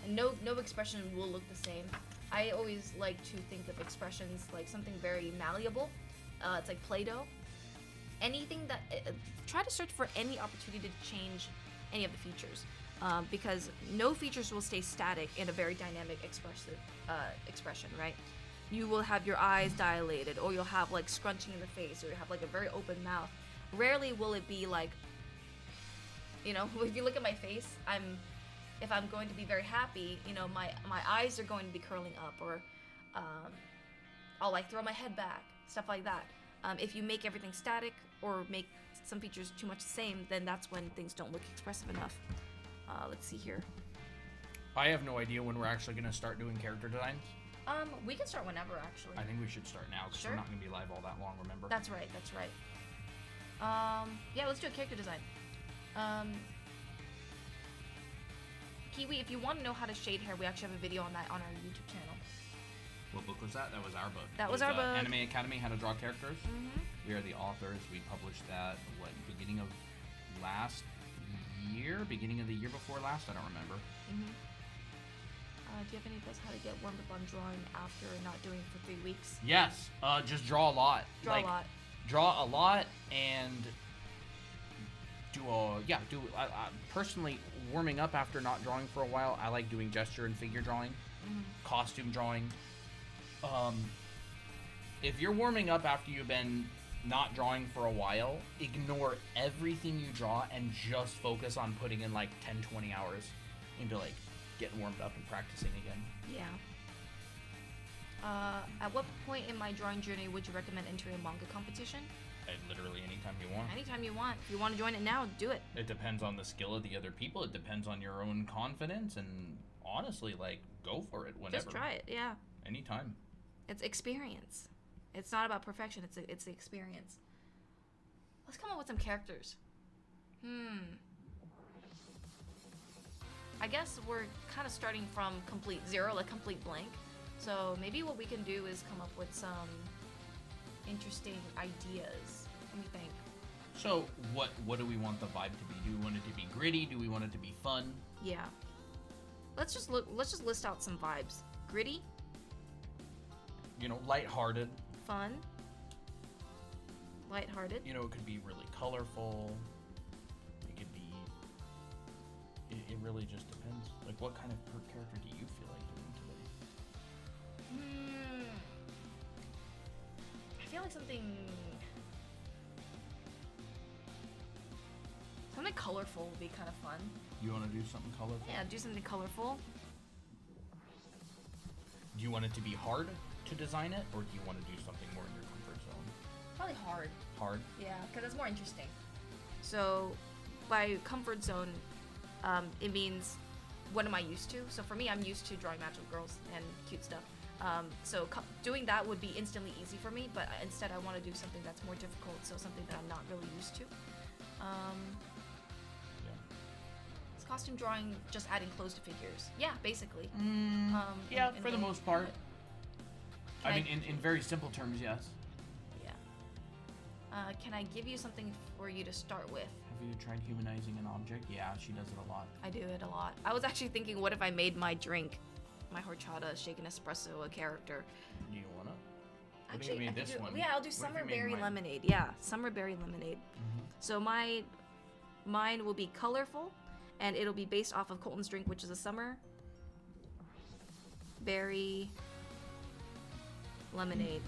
And no expression will look the same. I always like to think of expressions like something very malleable. It's like Play-Doh. Anything that try to search for any opportunity to change any of the features, because no features will stay static in a very dynamic expressive expression, right? You will have your eyes dilated, or you'll have like scrunching in the face, or you have like a very open mouth. Rarely will it be like, you know, if you look at my face, if I'm going to be very happy, you know, my eyes are going to be curling up, or I'll like throw my head back, stuff like that. If you make everything static or make some features too much the same, then that's when things don't look expressive enough. Let's see here. I have no idea when we're actually going to start doing character designs. We can start whenever, actually. I think we should start now, because we're not going to be live all that long, remember? That's right. Yeah, let's do a character design. Kiwi, if you want to know how to shade hair, we actually have a video on that on our YouTube channel. What book was that? That was our book. That was our book. Anime Academy, How to Draw Characters. Mm-hmm. We are the authors. We published that, beginning of last year? Beginning of the year before last? I don't remember. Mm-hmm. Do you have any tips how to get warmed up on drawing after not doing it for 3 weeks? Yes. Just draw a lot. Draw a lot. Draw a lot and personally, warming up after not drawing for a while, I like doing gesture and figure drawing, costume drawing. If you're warming up after you've been not drawing for a while, ignore everything you draw and just focus on putting in like 10-20 hours into like getting warmed up and practicing again. Yeah. At what point in my drawing journey would you recommend entering a manga competition? Literally anytime you want. Anytime you want. If you want to join it now, do it. It depends on the skill of the other people. It depends on your own confidence, and honestly, like, go for it whenever. Just try it, yeah. Anytime. It's experience. It's not about perfection. It's the experience. Let's come up with some characters. I guess we're kind of starting from complete zero, like complete blank. So maybe what we can do is come up with some interesting ideas. What do you think? So what do we want the vibe to be? Do we want it to be gritty? Do we want it to be fun? Yeah. Let's just list out some vibes. Gritty. You know, lighthearted. Fun. Lighthearted. You know, it could be really colorful. It could be. It really just depends. Like, what kind of character do you feel like doing today? I feel like something colorful would be kind of fun. You want to do something colorful? Yeah, do something colorful. Do you want it to be hard to design it, or do you want to do something more in your comfort zone? Probably hard. Hard? Yeah, because it's more interesting. So, by comfort zone, it means what am I used to? So for me, I'm used to drawing magical girls and cute stuff. So doing that would be instantly easy for me, but instead I want to do something that's more difficult, so something that I'm not really used to. Is costume drawing just adding clothes to figures? Yeah, basically. Yeah, for the most part. I mean, in very simple terms, yes. Yeah. Can I give you something for you to start with? Have you tried humanizing an object? Yeah, she does it a lot. I do it a lot. I was actually thinking, what if I made my drink, my horchata shaken espresso, a character? Do you wanna? Actually, what do you mean this one? Yeah, I'll do summer berry lemonade. Yeah, summer berry lemonade. So mine will be colorful, and it'll be based off of Colton's drink, which is a summer berry lemonade.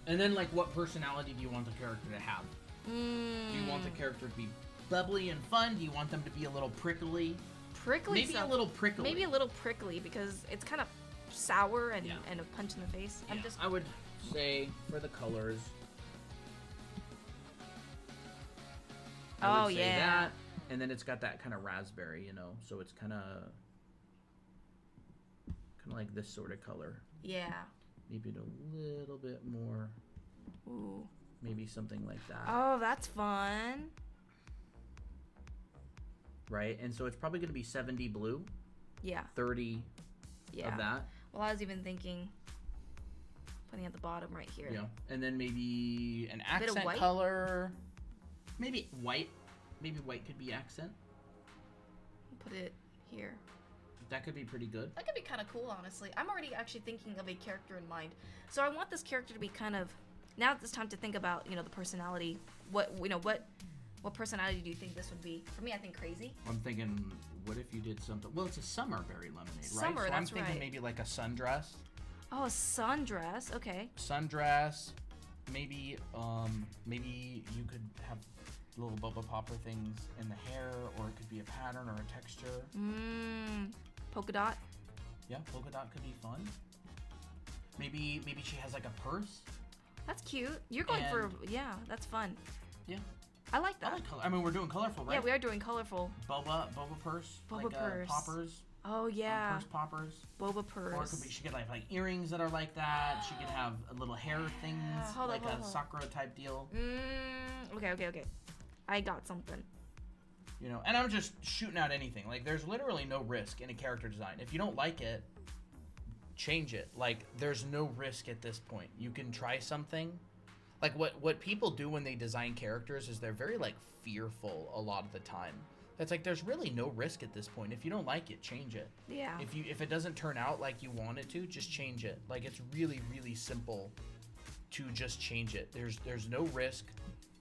And then, like, what personality do you want the character to have? Do you want the character to be bubbly and fun? Do you want them to be a little prickly? Prickly. Maybe a little prickly. Maybe a little prickly because it's kind of sour and a punch in the face. Yeah. I would say for the colors. I would say that, and then it's got that kind of raspberry, you know, so it's kind of like this sort of color. Yeah. Maybe a little bit more. Ooh. Maybe something like that. Oh, that's fun. Right, and so it's probably going to be 70 blue. Yeah. 30 of that. Well, I was even thinking putting at the bottom right here. Yeah, and then maybe an accent color. Maybe white. Maybe white could be accent. Put it here. That could be pretty good. That could be kind of cool, honestly. I'm already actually thinking of a character in mind. So I want this character to be kind of... Now it's time to think about, you know, the personality. What personality do you think this would be? For me, I think crazy. I'm thinking, what if you did something... Well, it's a summer berry lemonade, right? Summer, so that's I'm thinking maybe like a sundress. Oh, a sundress. Okay. Sundress. Maybe you could have little bubba popper things in the hair, or it could be a pattern or a texture. Polka dot. Yeah, polka dot could be fun. Maybe she has like a purse. That's cute. You're going for that's fun. Yeah. I like that. I like color. I mean, we're doing colorful, right? Yeah, we are doing colorful. Boba purse. Boba purse. Poppers. Oh yeah. Purse poppers. Boba purse. Or it could be, she could like earrings that are like that. She could have a little hair things, like a Sakura type deal. Okay. I got something. You know, and I'm just shooting out anything. Like, there's literally no risk in a character design. If you don't like it, change it. Like, there's no risk at this point. You can try something. Like, what people do when they design characters is they're very, like, fearful a lot of the time. It's like, there's really no risk at this point. If you don't like it, change it. Yeah. If it doesn't turn out like you want it to, just change it. Like, it's really, really simple to just change it. There's no risk.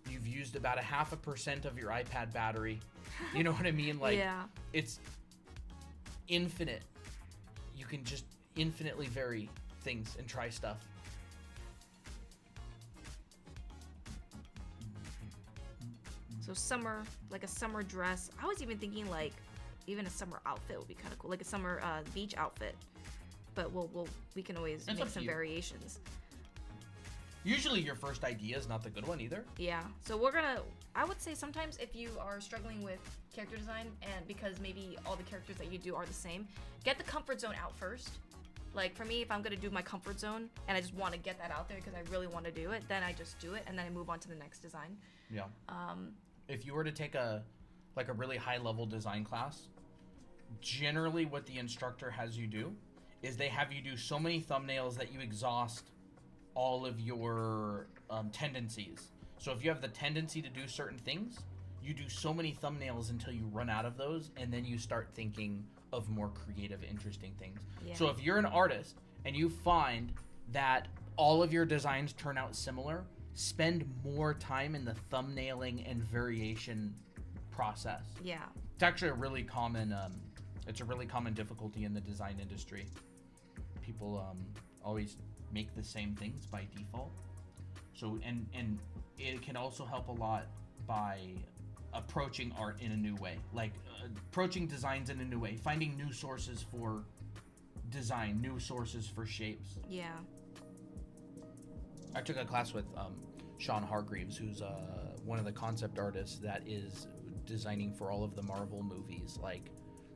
You've used about 0.5% of your iPad battery. You know what I mean? Like, it's infinite. You can just infinitely vary things and try stuff. So summer, like a summer dress. I was even thinking like even a summer outfit would be kind of cool, like a summer beach outfit. But we can always make some variations. Usually your first idea is not the good one either. Yeah. So I would say sometimes if you are struggling with character design, and because maybe all the characters that you do are the same, get the comfort zone out first. Like for me, if I'm gonna do my comfort zone and I just want to get that out there because I really want to do it, then I just do it and then I move on to the next design. Yeah. If you were to take a really high level design class, generally what the instructor has you do is they have you do so many thumbnails that you exhaust all of your tendencies. So if you have the tendency to do certain things, you do so many thumbnails until you run out of those, and then you start thinking of more creative, interesting things. Yeah. So if you're an artist and you find that all of your designs turn out similar, spend more time in the thumbnailing and variation process. Yeah. It's actually a really common difficulty in the design industry. People always make the same things by default. So and it can also help a lot by approaching art in a new way, like approaching designs in a new way, finding new sources for design, new sources for shapes. Yeah. I took a class with Sean Hargreaves, who's one of the concept artists that is designing for all of the Marvel movies, like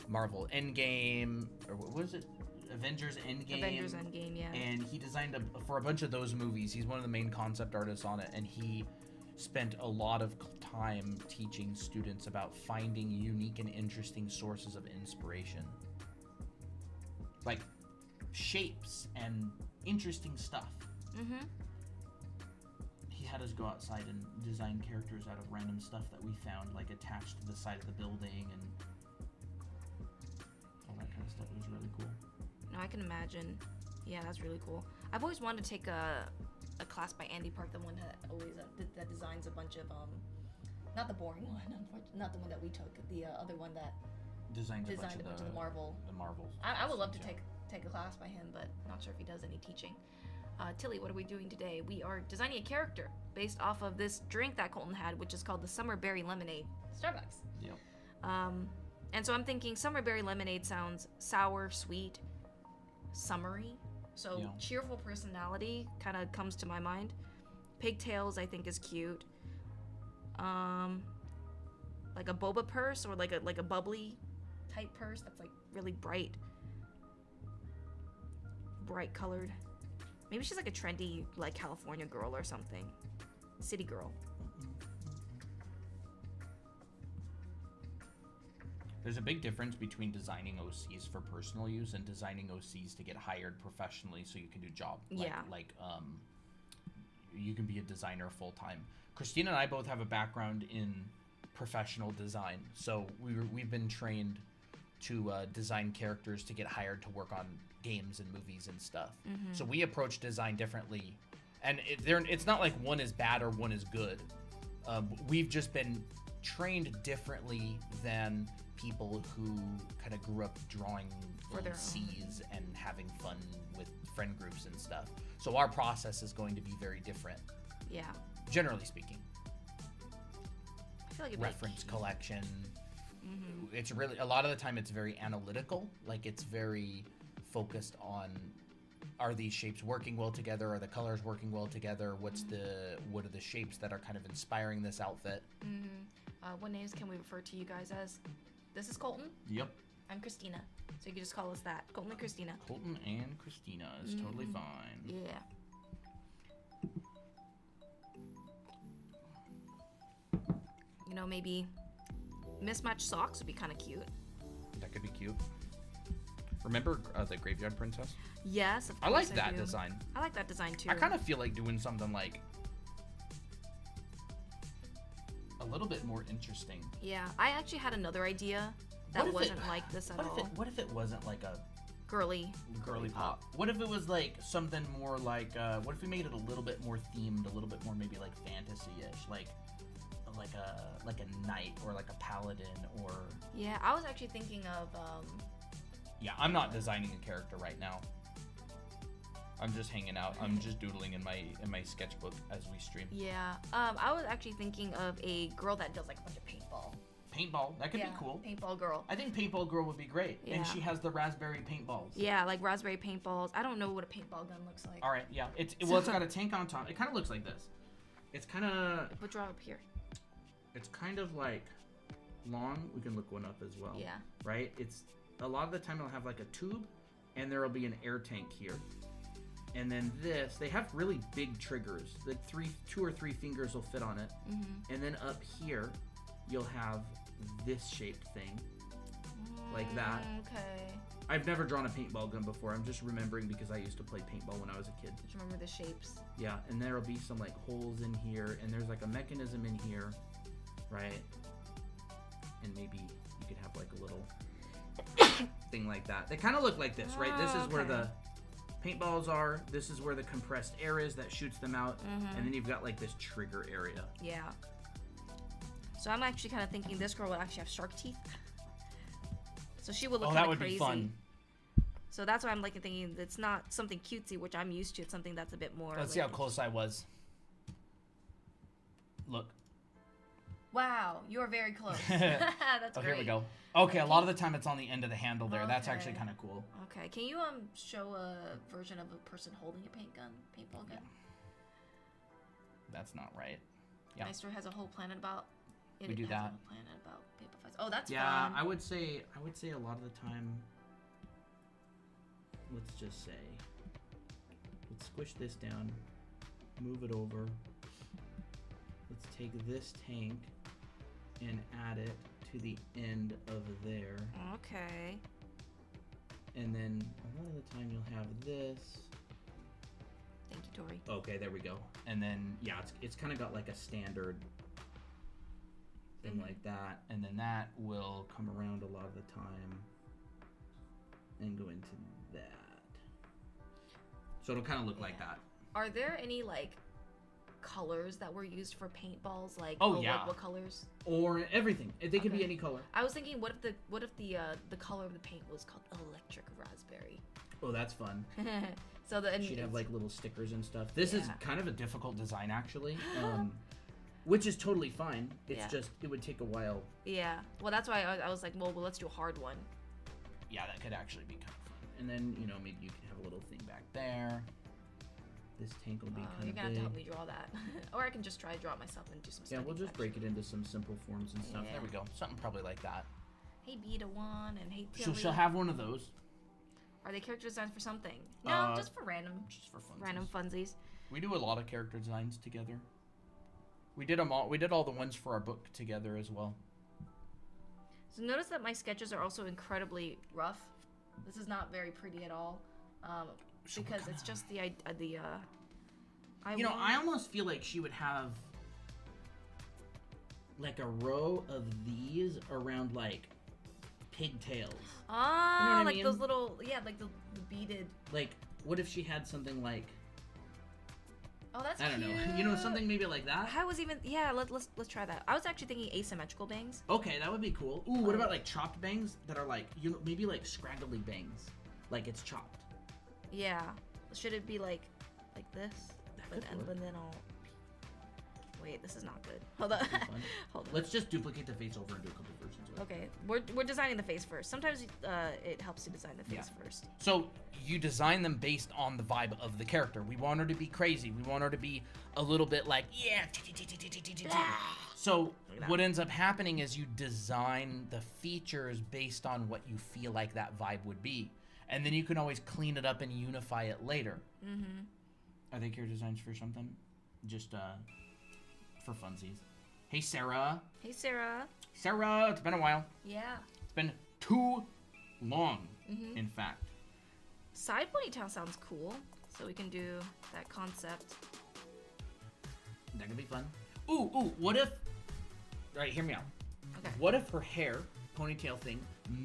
Marvel Endgame, or what was it? Avengers Endgame, yeah. And he designed for a bunch of those movies. He's one of the main concept artists on it, and he spent a lot of time teaching students about finding unique and interesting sources of inspiration, like shapes and interesting stuff. Mm-hmm. He had us go outside and design characters out of random stuff that we found, like attached to the side of the building and all that kind of stuff. It was really cool. No, I can imagine. Yeah, that's really cool. I've always wanted to take a class by Andy Park, the one that always that designs a bunch of not the boring one, not the one that we took, the other one that designed a bunch of the Marvels. I would love to take a class by him, but not sure if he does any teaching. Tilly, what are we doing today? We are designing a character based off of this drink that Colton had, which is called the Summer Berry Lemonade. Starbucks. Yep. And so I'm thinking Summer Berry Lemonade sounds sour, sweet, summery. So yeah. Cheerful personality kind of comes to my mind. Pigtails I think is cute. Like a boba purse or like a bubbly type purse that's like really bright colored. Maybe she's like a trendy like California girl or something. City girl. There's a big difference between designing OCs for personal use and designing OCs to get hired professionally so you can do job. Like you can be a designer full time. Christina and I both have a background in professional design, so we've been trained to design characters to get hired to work on games and movies and stuff. Mm-hmm. So we approach design differently, and it's not like one is bad or one is good. We've just been trained differently than people who kind of grew up drawing C's and having fun with friend groups and stuff. So our process is going to be very different. Yeah. Generally speaking. I feel like reference collection. Mm-hmm. It's really, a lot of the time it's very analytical. Like it's very focused on, are these shapes working well together? Are the colors working well together? What are the shapes that are kind of inspiring this outfit? Mm-hmm. What names can we refer to you guys as? This is Colton. Yep. I'm Christina. So you can just call us that. Colton and Christina. Colton and Christina is totally fine. Yeah. You know, maybe mismatched socks would be kind of cute. That could be cute. Remember the Graveyard Princess? Yes, of course I like that design. I like that design too. I kind of feel like doing something like a little bit more interesting. Yeah, I actually had another idea that wasn't like this at all. What if it wasn't like a girly pop? What if it was like something more like, what if we made it a little bit more themed, a little bit more maybe like fantasy-ish, like a knight or like a paladin or... Yeah, I was actually thinking of... Yeah, I'm not designing a character right now. I'm just hanging out. I'm just doodling in my sketchbook as we stream. Yeah, I was actually thinking of a girl that does like a bunch of paintball. Paintball, that could be cool. Paintball girl. I think paintball girl would be great. Yeah. And she has the raspberry paintballs. Yeah, like raspberry paintballs. I don't know what a paintball gun looks like. All right, yeah. It's got a tank on top. It kind of looks like this. It's kind of... But draw up here. It's kind of like long. We can look one up as well. Yeah. Right? It's a lot of the time it'll have like a tube, and there will be an air tank here. And then this, they have really big triggers. Like 2 or 3 fingers will fit on it. Mm-hmm. And then up here, you'll have this shaped thing, like that. Okay. I've never drawn a paintball gun before. I'm just remembering because I used to play paintball when I was a kid. Just remember the shapes. Yeah, and there'll be some like holes in here, and there's like a mechanism in here, right? And maybe you could have like a little thing like that. They kind of look like this, right? This is where paintballs are. This is where the compressed air is that shoots them out. And then you've got like this trigger area. Yeah. So I'm actually kind of thinking this girl would actually have shark teeth. So she would look kind of crazy. That would be fun. So that's why I'm like thinking it's not something cutesy, which I'm used to. It's something that's a bit more. Let's see how close I was. Look. Wow, you're very close. That's great. Here we go. Okay, a lot of the time it's on the end of the handle there. That's Okay. actually kind of cool. Okay, can you show a version of a person holding a paintball gun? That's not right. Yeah. My store has a whole planet about. We do has that. A whole planet about paintball fights. Oh, that's Yeah, fun. I would say a lot of the time. Let's just say, let's squish this down, move it over. Let's take this tank and add it to the end of there. Okay. And then a lot of the time you'll have this. Thank you, Tori. Okay, there we go. And then, yeah, it's kind of got like a standard thing like that. And then that will come around a lot of the time and go into that. So it'll kind of look like that. Are there any, like, colors that were used for paintballs? Like, yeah. what colors? Or everything. They could be any color. I was thinking, what if the color of the paint was called electric raspberry? Oh, that's fun. So She'd have like little stickers and stuff. This is kind of a difficult design actually, which is totally fine. It's just it would take a while. Yeah. Well, that's why I was like, well, let's do a hard one. Yeah, that could actually be kind of fun. And then maybe you can have a little thing back there. This tank will be kind of big. You're gonna have to help me draw that, or I can just try to draw it myself and do some. Yeah, we'll just break it into some simple forms and stuff. Yeah. There we go. Something probably like that. Hey, Beta One and hey, So Tilly. she'll have one of those. Are they character designs for something? No, just for random. Just for funsies. Random funsies. We do a lot of character designs together. We did them all. We did all the ones for our book together as well. So notice that my sketches are also incredibly rough. This is not very pretty at all, because it's just I almost feel like she would have like a row of these around like pigtails. Ah, you know what like I mean? those little, like the beaded. Like, what if she had something like? Oh, that's I don't know. Something maybe like that. I was even let's try that. I was actually thinking asymmetrical bangs. Okay, that would be cool. Ooh, what about like chopped bangs that are like maybe like scraggly bangs, like it's chopped. Yeah, should it be like this? But then I'll. Wait, this is not good. Hold on. Hold on. Let's just duplicate the face over and do a couple versions of it. Okay, we're designing the face first. Sometimes it helps to design the face first. So you design them based on the vibe of the character. We want her to be crazy. We want her to be a little bit like, yeah. So what ends up happening is you design the features based on what you feel like that vibe would be. And then you can always clean it up and unify it later. Mm-hmm. Are they character designs for something? Just for funsies. Hey, Sarah. Hey, Sarah. Sarah, it's been a while. Yeah. It's been too long, in fact. Side ponytail sounds cool, so we can do that concept. That could be fun. Ooh, what if... All right, hear me out. Okay. What if her hair, ponytail thing,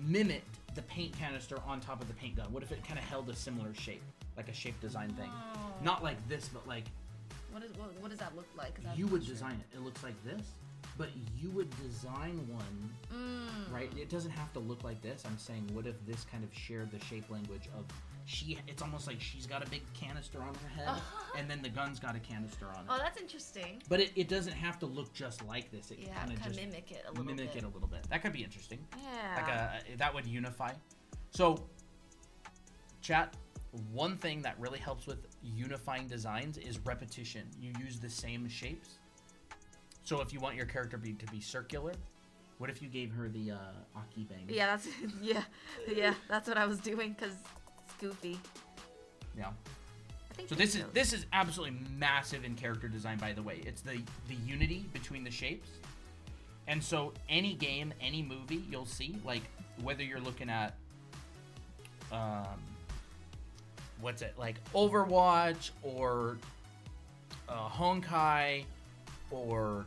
mimicked the paint canister on top of the paint gun? What if it kind of held a similar shape? Like a shape design thing. Not like this, but like... What does that look like? You would design it. It looks like this, but you would design one, right? It doesn't have to look like this. I'm saying, what if this kind of shared the shape language of it's almost like she's got a big canister on her head, and then the gun's got a canister on it. Oh, that's interesting. But it doesn't have to look just like this. It kind of just mimic it a little bit. Mimic it a little bit. That could be interesting. Yeah. Like that would unify. So, chat. One thing that really helps with unifying designs is repetition. You use the same shapes. So if you want your character to be circular, what if you gave her the Aki bang? Yeah, that's that's what I was doing because it's goofy. Yeah. I think so this is absolutely massive in character design, by the way. It's the unity between the shapes. And so any game, any movie, you'll see, like whether you're looking at what's it, like Overwatch or Honkai or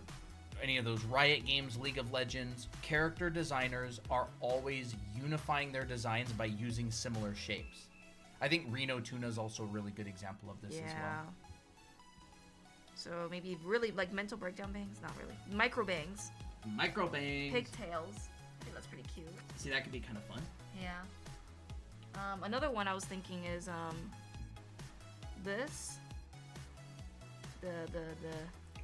any of those Riot Games, League of Legends, character designers are always unifying their designs by using similar shapes. I think Reno tuna is also a really good example of this as well. So maybe really like mental breakdown bangs, not really. Micro bangs. Micro bangs. Pigtails. I think that's pretty cute. See, that could be kind of fun. Yeah. Another one I was thinking is this. The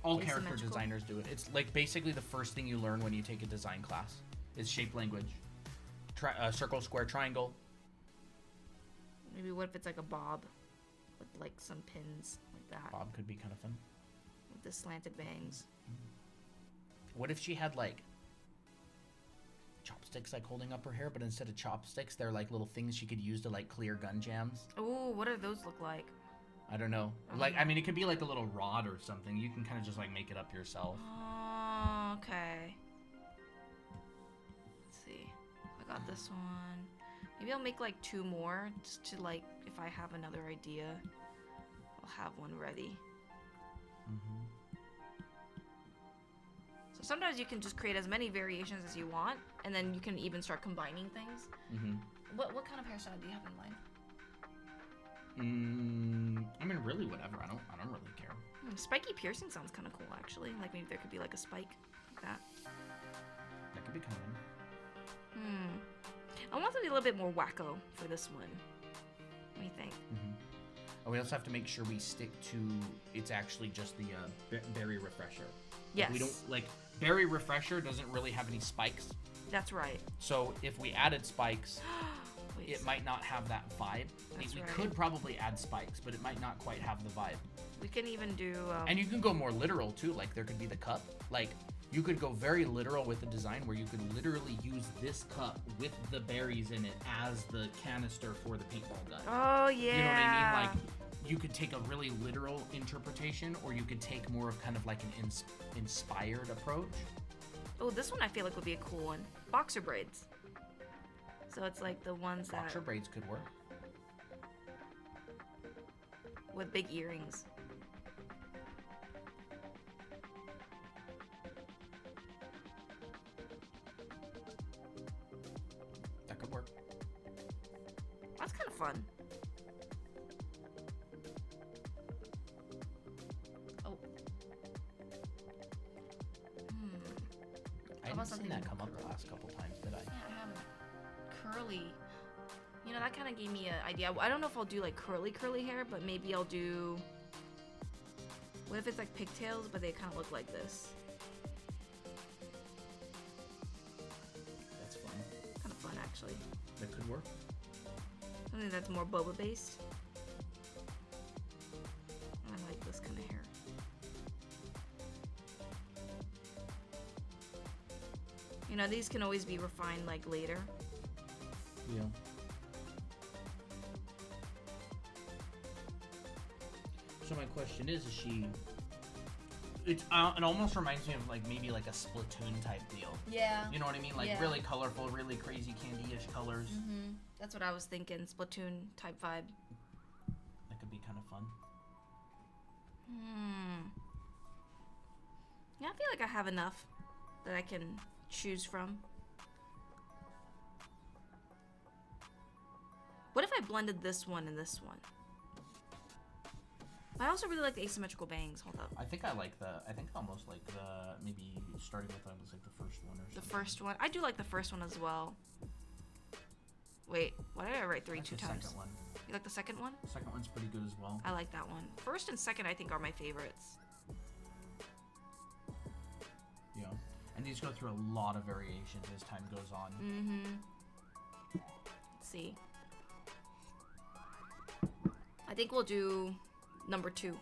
all character designers do it. It's like basically the first thing you learn when you take a design class is shape language. Circle, square, triangle. Maybe what if it's like a bob with like some pins like that. Bob could be kind of fun. With the slanted bangs. What if she had like chopsticks like holding up her hair, but instead of chopsticks, they're like little things she could use to like clear gun jams? Ooh, what do those look like? I don't know. Like, I mean, it could be like a little rod or something. You can kind of just like make it up yourself. Oh, okay. Let's see. I got this one. Maybe I'll make like 2 more just to like, if I have another idea, I'll have one ready. So sometimes you can just create as many variations as you want, and then you can even start combining things. What kind of hairstyle do you have in mind? I mean, really, whatever. I don't really care. Spiky piercing sounds kind of cool, actually. Like maybe there could be like a spike like that. That could be kind of fun. I want to be a little bit more wacko for this one. What do you think? Oh, we also have to make sure we stick to it's actually just the berry refresher. Yes. We don't like berry refresher doesn't really have any spikes. That's right. So if we added spikes, Wait, it might not have that vibe. We could probably add spikes, but it might not quite have the vibe. We can even do. And you can go more literal too. Like there could be the cup. Like you could go very literal with the design where you could literally use this cup with the berries in it as the canister for the paintball gun. Oh yeah. You know what I mean? Like you could take a really literal interpretation, or you could take more of kind of like an inspired approach. Oh, this one I feel like would be a cool one. Boxer braids. So it's like the ones that Boxer braids could work. with big earrings. That could work. That's kind of fun. Oh. I haven't seen that come up the last couple times, did I? Yeah, I haven't. Curly. You know, that kind of gave me an idea. I don't know if I'll do like curly hair, but maybe I'll do... What if it's like pigtails, but they kind of look like this? That's fun. Kind of fun, actually. That could work. Something that's more boba based. I like this kind of hair. You know, these can always be refined like later. Yeah. So my question is she... it almost reminds me of like maybe like a Splatoon type deal. Yeah. You know what I mean? Like really colorful, really crazy candy-ish colors. That's what I was thinking. Splatoon type vibe. That could be kind of fun. Yeah, I feel like I have enough that I can choose from. What if I blended this one and this one? I also really like the asymmetrical bangs. Hold up. I think I almost like the, maybe starting with like the first one or something. The first one. I do like the first one as well. Wait, why did I write three two times? Second one. You like the second one? The second one's pretty good as well. I like that one. First and second, I think, are my favorites. Yeah. And these go through a lot of variations as time goes on. Let's see. I think we'll do number 2.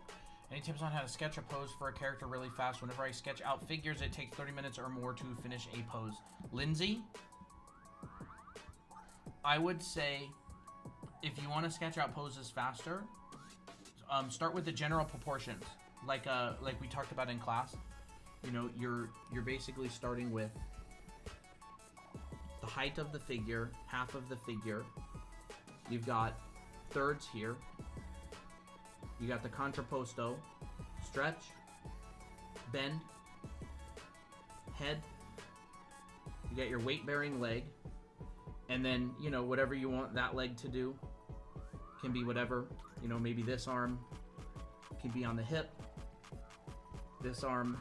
Any tips on how to sketch a pose for a character really fast? Whenever I sketch out figures, it takes 30 minutes or more to finish a pose. Lindsay, I would say if you want to sketch out poses faster, start with the general proportions, like we talked about in class. You know, you're basically starting with the height of the figure, half of the figure. You've got thirds here. You got the contrapposto, stretch, bend, head. You got your weight-bearing leg, and then, you know, whatever you want that leg to do. can be whatever. You know, maybe this arm can be on the hip. This arm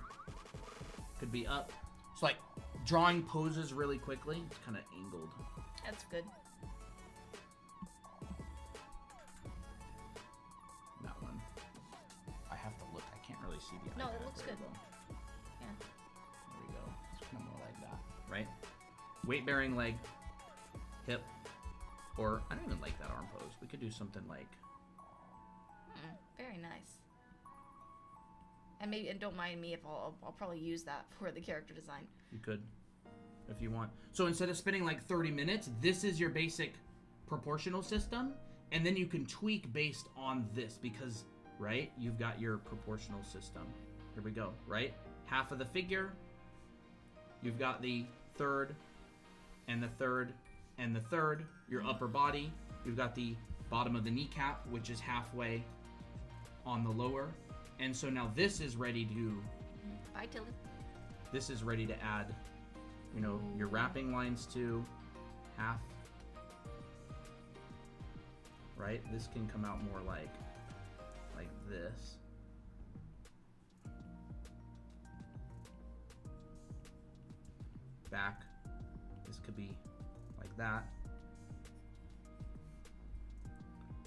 could be up. So like drawing poses really quickly. It's kind of angled. That's good. That one. I have to look. I can't really see the No, iPad it looks very good. well. Yeah. There we go. It's kind of more like that, right? Weight bearing leg, hip, or I don't even like that arm pose. We could do something like. Very nice. And don't mind me if I'll probably use that for the character design. You could, if you want. So instead of spending like 30 minutes, this is your basic proportional system, and then you can tweak based on this because, right, you've got your proportional system. Here we go, right? Half of the figure, you've got the third, and the third, and the third, your upper body, you've got the bottom of the kneecap, which is halfway on the lower. And so now this is ready to... Bye, Tilly. This is ready to add, you know, your wrapping lines to half. Right? This can come out more like this. Back. This could be like that.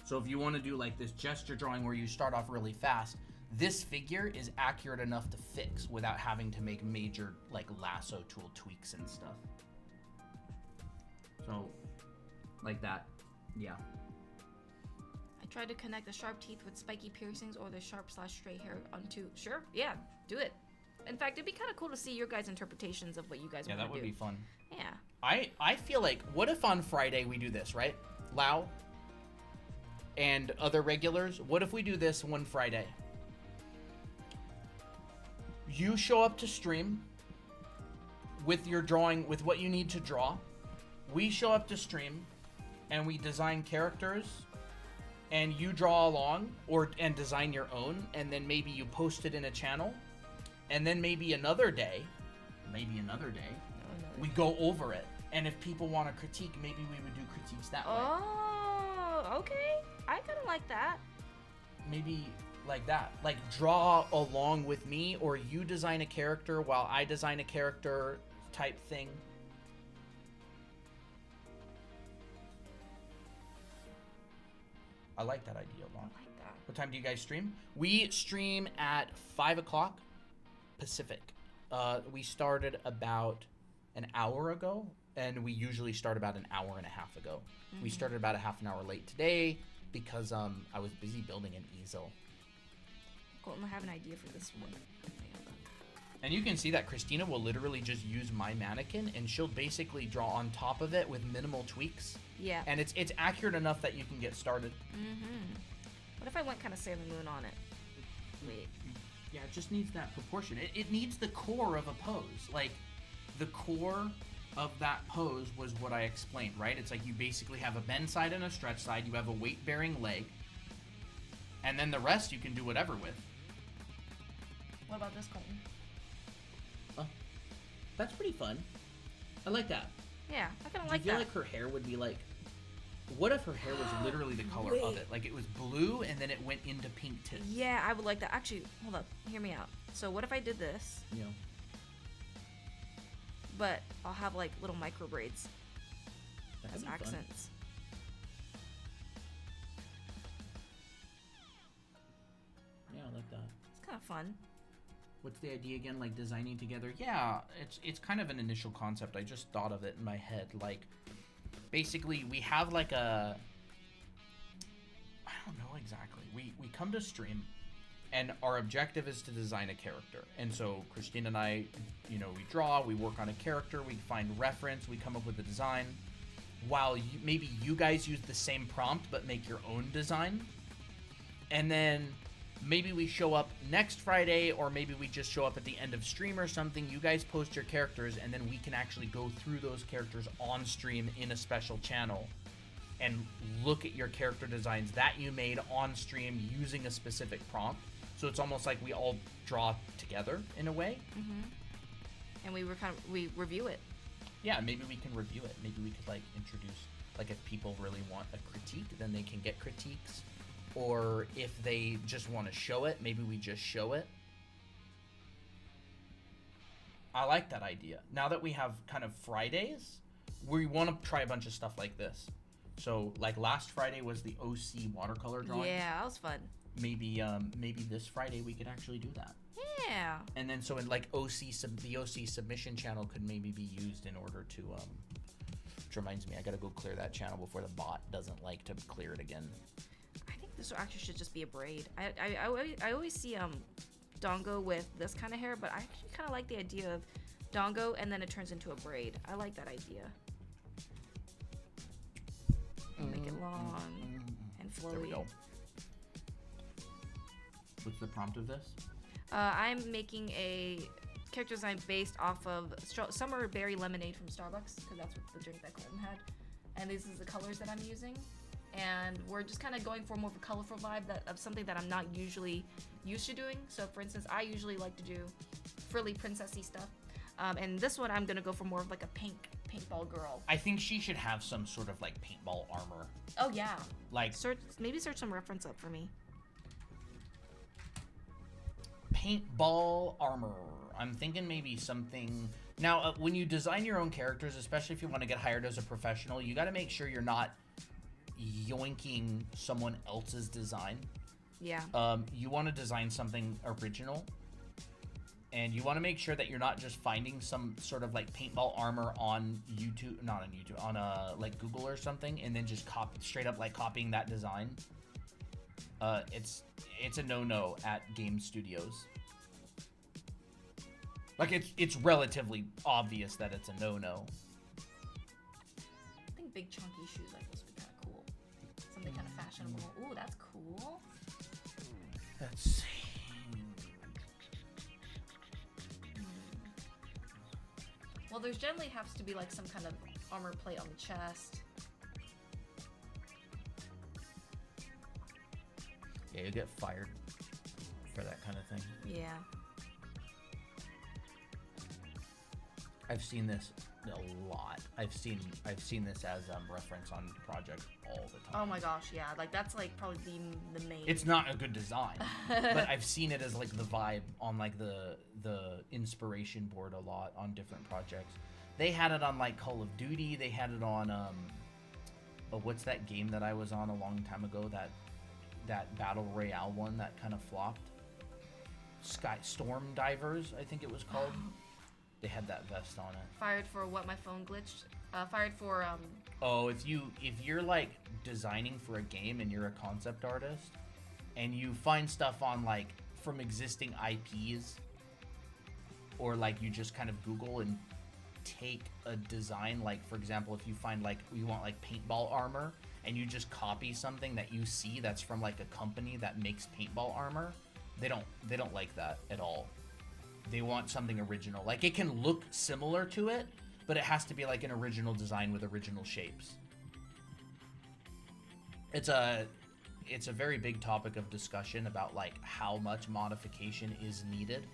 So if you want to do like this gesture drawing where you start off really fast, this figure is accurate enough to fix without having to make major like lasso tool tweaks and stuff. So like that. Yeah. I tried to connect the sharp teeth with spiky piercings or the sharp/straight hair onto... Sure, yeah, do it. In fact, it'd be kind of cool to see your guys' interpretations of what you guys want to do. Yeah, that would be fun. Yeah. I feel like, what if on Friday we do this, right? Lau and other regulars, what if we do this one Friday? You show up to stream with your drawing, with what you need to draw. We show up to stream and we design characters and you draw along and design your own, and then maybe you post it in a channel, and then maybe another day, we go over it. And if people want to critique, maybe we would do critiques that way. Oh, okay. I kind of like that. Maybe like that. Like draw along with me, or you design a character while I design a character type thing. I like that idea a lot. I like that. What time do you guys stream? We stream at 5 o'clock Pacific. We started about an hour ago, and we usually start about an hour and a half ago. Mm-hmm. We started about a half an hour late today because I was busy building an easel. Colton, I have an idea for this one. And you can see that Christina will literally just use my mannequin, and she'll basically draw on top of it with minimal tweaks. Yeah. And it's accurate enough that you can get started. Mm-hmm. What if I went kind of Sailor Moon on it? Wait. Yeah, it just needs that proportion. It needs the core of a pose. Like, the core of that pose was what I explained, right? It's like you basically have a bend side and a stretch side. You have a weight-bearing leg. And then the rest you can do whatever with. What about this, Colton? That's pretty fun. I like that. Yeah, I kind of like that. Do you feel like her hair would be like... What if her hair was literally the color of it? Like it was blue and then it went into pink too. Yeah, I would like that. Actually, hold up. Hear me out. So what if I did this? Yeah. But I'll have like little micro braids That'd as be fun. accents. Yeah, I like that. It's kind of fun. What's the idea again? Like designing together? Yeah, it's kind of an initial concept. I just thought of it in my head. Like, basically, we have like a... I don't know exactly. We come to stream, and our objective is to design a character. And so Christine and I, you know, we draw, we work on a character, we find reference, we come up with a design. While maybe you guys use the same prompt, but make your own design. And then... maybe we show up next Friday, or maybe we just show up at the end of stream or something. You guys post your characters, and then we can actually go through those characters on stream in a special channel and look at your character designs that you made on stream using a specific prompt. So it's almost like we all draw together in a way. Mm-hmm. And we review it. Yeah, maybe we can review it. Maybe we could like introduce. Like if people really want a critique, then they can get critiques. Or if they just want to show it, maybe we just show it. I like that idea. Now that we have kind of Fridays, we want to try a bunch of stuff like this. So like last Friday was the OC watercolor drawing. Yeah, that was fun. Maybe this Friday we could actually do that. Yeah. And then so in like the OC submission channel could maybe be used in order to which reminds me, I gotta go clear that channel before the bot doesn't like to clear it again. I think this actually should just be a braid. I always see Dongo with this kind of hair, but I actually kind of like the idea of Dongo and then it turns into a braid. I like that idea. Make it long and flowy. There we go. What's the prompt of this? I'm making a character design based off of Summer Berry Lemonade from Starbucks, because that's what the drink that Colton had. And these are the colors that I'm using. And we're just kind of going for more of a colorful vibe of something that I'm not usually used to doing. So for instance, I usually like to do frilly princessy stuff. And this one I'm going to go for more of like a paintball girl. I think she should have some sort of like paintball armor. Oh yeah. Like maybe search some reference up for me. Paintball armor. I'm thinking maybe something. Now, when you design your own characters, especially if you want to get hired as a professional, you got to make sure you're not yoinking someone else's design. Yeah. You want to design something original. And you want to make sure that you're not just finding some sort of like paintball armor on YouTube, not on YouTube, on like Google or something, and then just straight up like copying that design. It's a no-no at game studios. Like it's relatively obvious that it's a no-no. I think big chunky shoes like this would be kind of cool. Something kind of fashionable. Ooh, that's cool. Let's see. Well, there's generally has to be like some kind of armor plate on the chest. Yeah, you get fired for that kind of thing. Yeah. I've seen this a lot. I've seen this as reference on projects all the time. Oh my gosh, yeah. Like that's like probably the main. It's not a good design, but I've seen it as like the vibe on like the inspiration board a lot on different projects. They had it on like Call of Duty. They had it on what's that game that I was on a long time ago? That battle royale one that kind of flopped. Storm Divers, I think it was called. They had that vest on it. Fired for what? My phone glitched. Fired for Oh, if you're like designing for a game and you're a concept artist, and you find stuff on like from existing IPs, or like you just kind of Google and take a design, like for example, if you find like you want like paintball armor, and you just copy something that you see that's from like a company that makes paintball armor, they don't like that at all. They want something original. Like it can look similar to it, but it has to be like an original design with original shapes. It's a very big topic of discussion about like how much modification is needed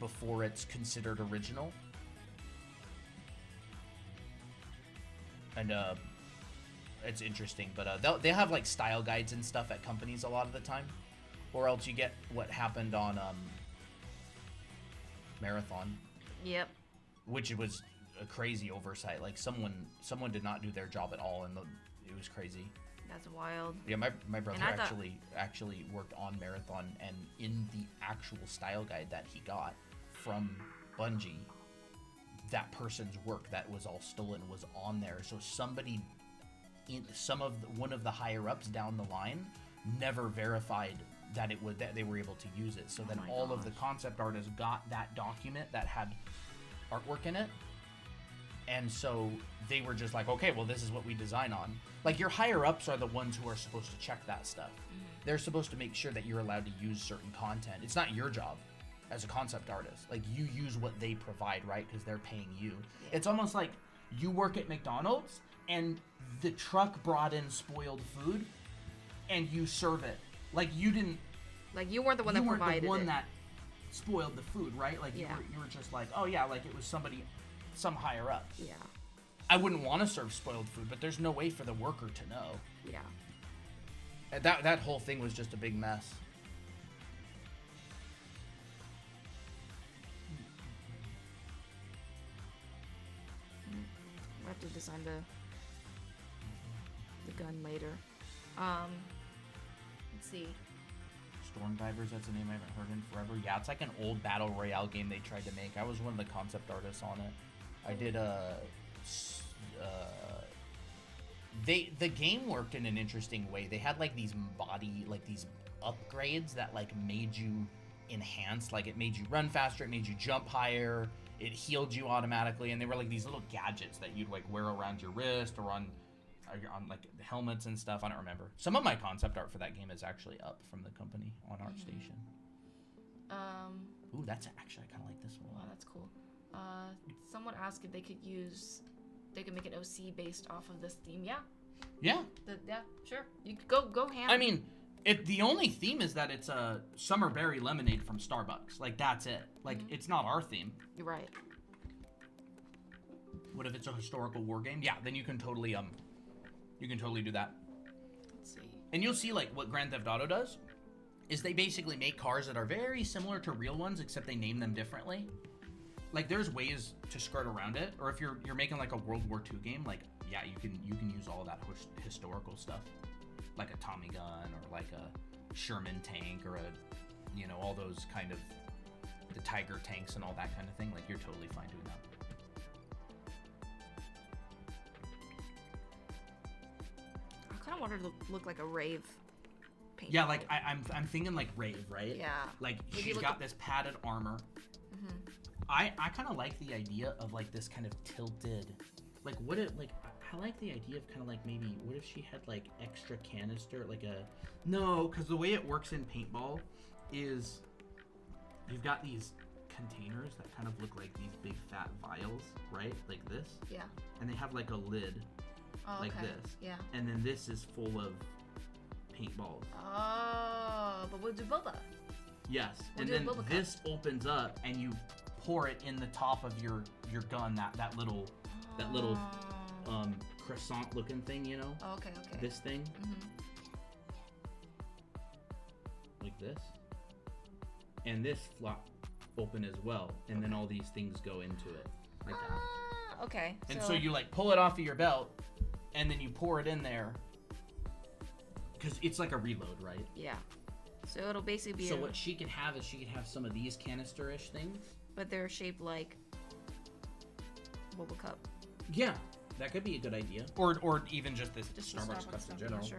before it's considered original. And it's interesting, but they have like style guides and stuff at companies a lot of the time, or else you get what happened on Marathon. Yep. Which was a crazy oversight. Like someone did not do their job at all, and it was crazy. That's wild. Yeah, my brother actually worked on Marathon, and in the actual style guide that he got from Bungie, that person's work that was all stolen was on there. So somebody one of the higher ups down the line never verified that they were able to use it. So then all of the concept artists got that document that had artwork in it, and so they were just like, okay, well, this is what we design on. Like your higher ups are the ones who are supposed to check that stuff. They're supposed to make sure that you're allowed to use certain content. It's not your job as a concept artist. Like you use what they provide, right? Because they're paying you. Yeah. It's almost like you work at McDonald's and the truck brought in spoiled food and you serve it. Like you didn't. Like you weren't the one that provided it. You weren't the one that spoiled the food, right? Like you were just like, oh yeah, like it was some higher up. Yeah. I wouldn't want to serve spoiled food, but there's no way for the worker to know. Yeah. That whole thing was just a big mess. We'll have to design the gun later. Let's see. Storm Divers, that's a name I haven't heard in forever. Yeah, it's like an old battle royale game they tried to make. I was one of the concept artists on it. I did the game worked in an interesting way. They had like these these upgrades that like made you enhance, like it made you run faster, it made you jump higher, it healed you automatically, and they were like these little gadgets that you'd like wear around your wrist or on like helmets and stuff. I don't remember. Some of my concept art for that game is actually up from the company on ArtStation. Ooh, that's actually, I kind of like this one. Wow, that's cool. Someone asked if they could make an OC based off of this theme. Yeah. Yeah. Yeah, sure. You could go ham. I mean, the only theme is that it's a summer berry lemonade from Starbucks. Like, that's it. Like, it's not our theme. You're right. What if it's a historical war game? Yeah, then you can totally do that. Let's see. And you'll see like what Grand Theft Auto does is they basically make cars that are very similar to real ones, except they name them differently. Like there's ways to skirt around it, or if you're making like a World War II game, like yeah, you can use all that historical stuff, like a Tommy gun or like a Sherman tank or all those kind of the Tiger tanks and all that kind of thing. Like you're totally fine doing that. I kind of want her to look like a rave paint. Yeah, like I'm thinking like Rave, right? Yeah. Like she's got this padded armor. Mm-hmm. I kind of like the idea of like this kind of tilted, like what it like. I like the idea of kind of like maybe what if she had like extra canister, like because the way it works in paintball is you've got these containers that kind of look like these big fat vials, right? Like this. Yeah. And they have like a lid. Oh, like okay. this. Yeah. And then this is full of paintballs. Oh, but we'll do boba. Yes. And then this opens up and you pour it in the top of your gun, that little croissant looking thing, you know? Oh, okay. This thing. Mm-hmm. Like this. And this flop open as well. And then all these things go into it. Like that. Okay. And so you like pull it off of your belt and then you pour it in there. Because it's like a reload, right? Yeah. So it'll basically be So what she could have is she could have some of these canister-ish things. But they're shaped like Boba Cup. Yeah. That could be a good idea. Or even just this Starbucks cups in general. Sure.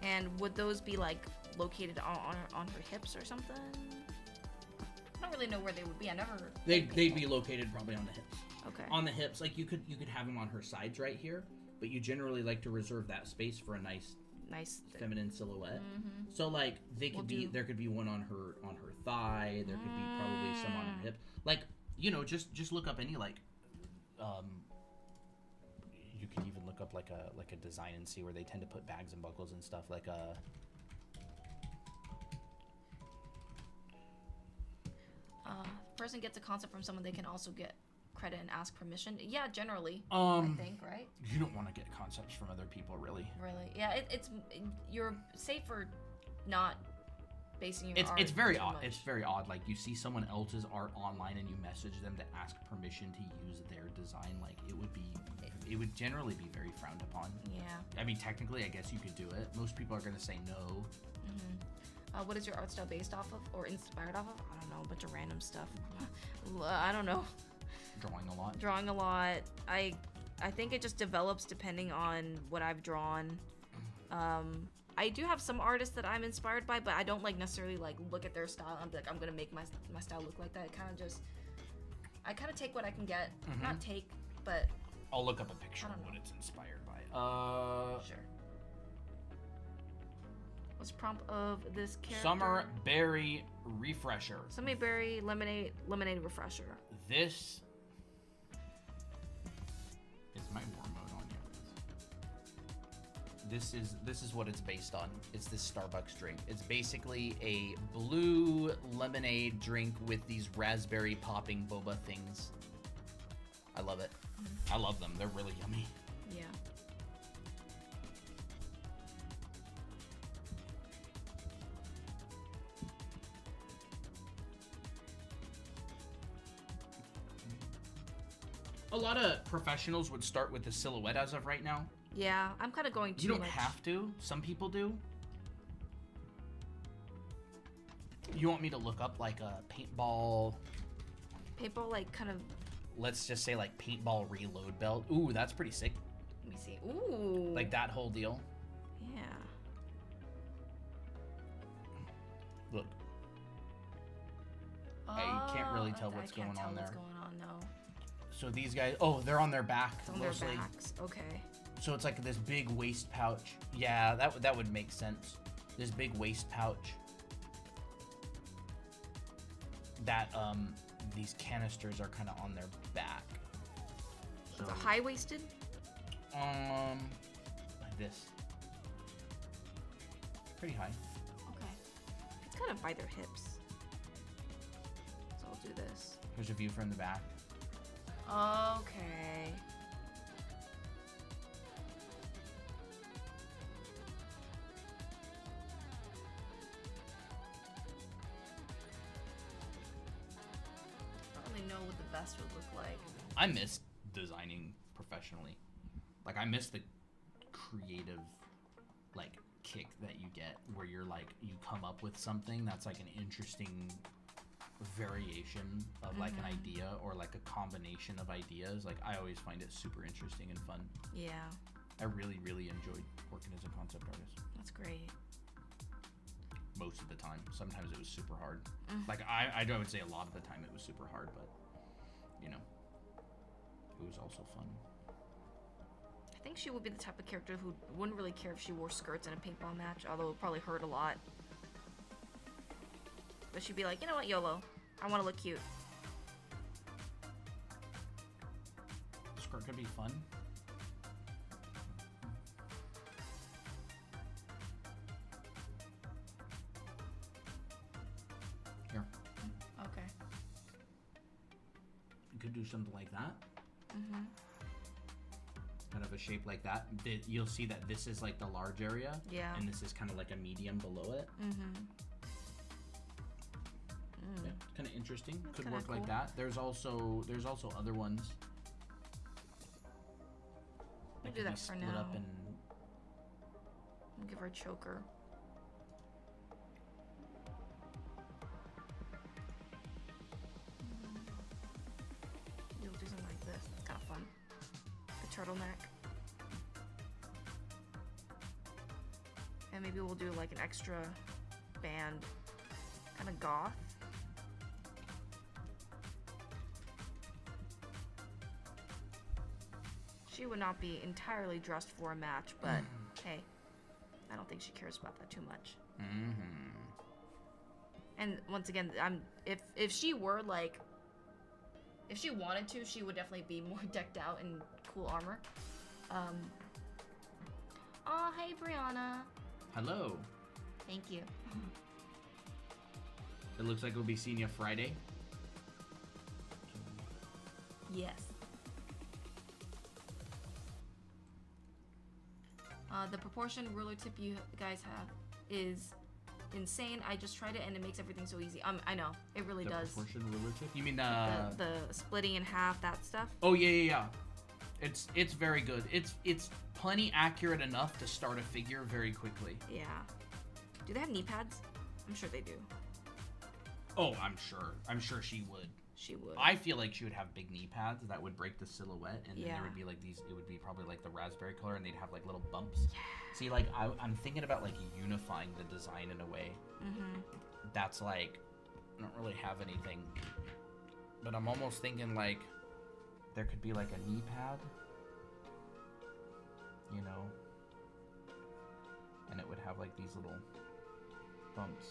And would those be like located on her hips or something? I don't really know where they would be. I never. They'd be located probably on the hips. Okay. On the hips, like you could have them on her sides right here, but you generally like to reserve that space for a nice feminine silhouette. Mm-hmm. So like there could be one on her thigh. There could be probably some on her hip. Like just look up any like. You could even look up like a design and see where they tend to put bags and buckles and stuff like a. Person gets a concept from someone, they can also get credit and ask permission. Yeah, generally. I think, right? You don't want to get concepts from other people, really. Really? Yeah, you're safer not basing your art. It's very odd. Much. It's very odd. Like you see someone else's art online and you message them to ask permission to use their design. Like it would generally be very frowned upon. Yeah. I mean, technically, I guess you could do it. Most people are going to say no. Mm-hmm. What is your art style based off of or inspired off of? I don't know, a bunch of random stuff. I don't know. Drawing a lot. I think it just develops depending on what I've drawn. I do have some artists that I'm inspired by, but I don't like necessarily like look at their style and be like, I'm gonna make my style look like that. I kind of take what I can get. Mm-hmm. Not take, but I'll look up a picture of what it's inspired by. Sure. What's the prompt of this character? Summer Berry Refresher. Summer Berry Lemonade Refresher. This is my war mode on here. this is what it's based on. It's this Starbucks drink. It's basically a blue lemonade drink with these raspberry popping boba things. I love it. I love them. They're really yummy. Yeah. A lot of professionals would start with the silhouette as of right now. Yeah, I'm kind of going too You don't much. have to. Some people do. You want me to look up like a paintball, like kind of. let's just say like paintball reload belt. Ooh, that's pretty sick. Let me see. Ooh. Like that whole deal. Yeah. Look. Oh, I can't really tell what's I can't going tell on what's there. going on, no. So these guys, oh, they're on their back It's on mostly. their backs. Okay. So it's like this big waist pouch. Yeah, that would make sense. This big waist pouch. That these canisters are kind of on their back. So It's a high-waisted? like this. Pretty high. Okay. It's kind of by their hips. So I'll do this. Here's a view from the back. Okay. I don't really know what the vest would look like. I miss designing professionally. Like I miss the creative like kick that you get where you're like you come up with something that's like an interesting variation of like an idea or like a combination of ideas. Like I always find it super interesting and fun. Yeah, I really enjoyed working as a concept artist that's great. most of the time. Sometimes it was super hard. Like I would say a lot of the time it was super hard, but you know, it was also fun. I think she would be the type of character who wouldn't really care if she wore skirts in a paintball match, although it would probably hurt a lot. But she'd be like, you know what, YOLO. I want to look cute. Skirt could be fun. Here. Okay. You could do something like that. Kind of a shape like that. You'll see that this is like the large area. Yeah. And this is kind of like a medium below it. Yeah, kind of interesting. That's Could kinda work like cool. that. There's also other ones. We'll that do could that be for split now. up and I'll give her a choker. You'll do something like this. It's kind of fun. The turtleneck. And maybe we'll do like an extra band. Kind of goth. She would not be entirely dressed for a match, but hey, I don't think she cares about that too much. And once again, if she were like, if she wanted to, she would definitely be more decked out in cool armor. Oh, hey, Brianna. hello. Thank you. It looks like we'll be seeing you Friday. Yes. The proportion ruler tip you guys have is insane. I just tried it and it makes everything so easy. I know it really The does. proportion ruler tip? You mean The splitting in half, that stuff. Oh yeah. It's very good. It's plenty accurate enough to start a figure very quickly. Yeah. Do they have knee pads? I'm sure they do. Oh, I'm sure she would. She would. I feel like she would have big knee pads that would break the silhouette, and then Yeah. there would be like these. It would be probably like the raspberry color, and they'd have like little bumps. Yeah. See, like I'm thinking about like unifying the design in a way. That's like I don't really have anything, but I'm almost thinking like there could be like a knee pad, you know, and it would have like these little bumps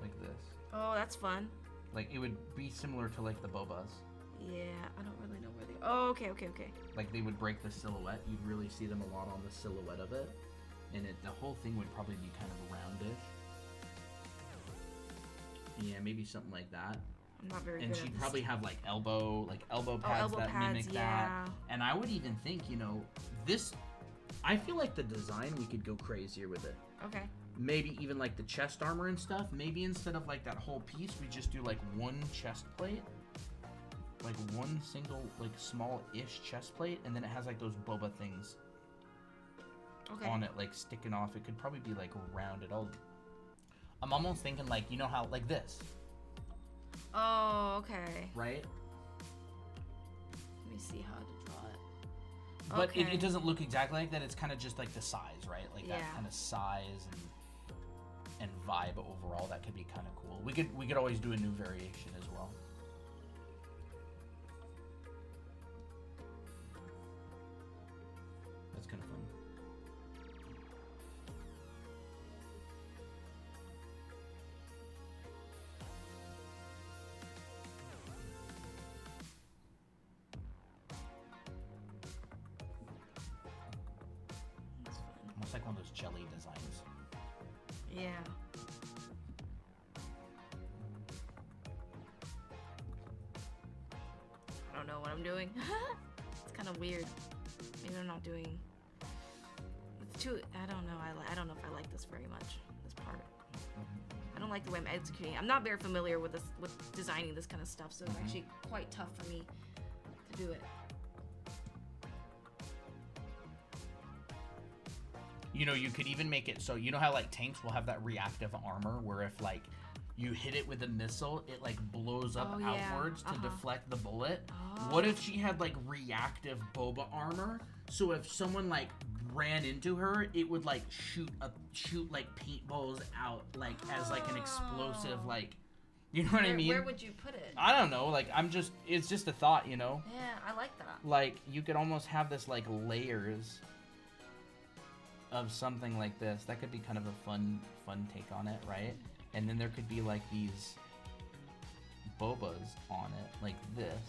like this. Oh, that's fun. Like it would be similar to like the bobas. Yeah, I don't really know where they. Oh, okay. Like they would break the silhouette. You'd really see them a lot on the silhouette of it, and the whole thing would probably be kind of roundish. Yeah, maybe something like that. I'm not very and good she'd at probably this. have like elbow pads elbow that pads, mimic yeah. that. And I would even think, this. I feel like the design we could go crazier with it. Okay. Maybe even like the chest armor and stuff. Maybe instead of like that whole piece, we just do like one chest plate, like one single like small-ish chest plate, and then it has like those boba things on it, like sticking off. It could probably be like rounded. I'm almost thinking like how like this. Oh, okay. Right? Let me see how to draw it. But Okay. it doesn't look exactly like that. It's kind of just like the size, right? Like that Yeah. kind of size and vibe overall. That could be kind of cool. We could always do a new variation as well. That's kind of fun. That's fun. Almost like one of those jelly designs. Yeah. I don't know what I'm doing. It's kind of weird. Maybe I'm not doing. It's too. I don't know. I don't know if I like this very much. This part. I don't like the way I'm executing. I'm not very familiar with this, with designing this kind of stuff, so it's actually quite tough for me to do it. You could even make it so how like tanks will have that reactive armor where if like you hit it with a missile, it like blows up outwards to deflect the bullet. What if she had like reactive boba armor? So if someone like ran into her, it would like shoot like paintballs out like as like an explosive like, you know what I mean? Where would you put it? I don't know. Like it's just a thought, Yeah, I like that. Like you could almost have this like layers of something like this. That could be kind of a fun take on it, right? And then there could be like these bobas on it, like this.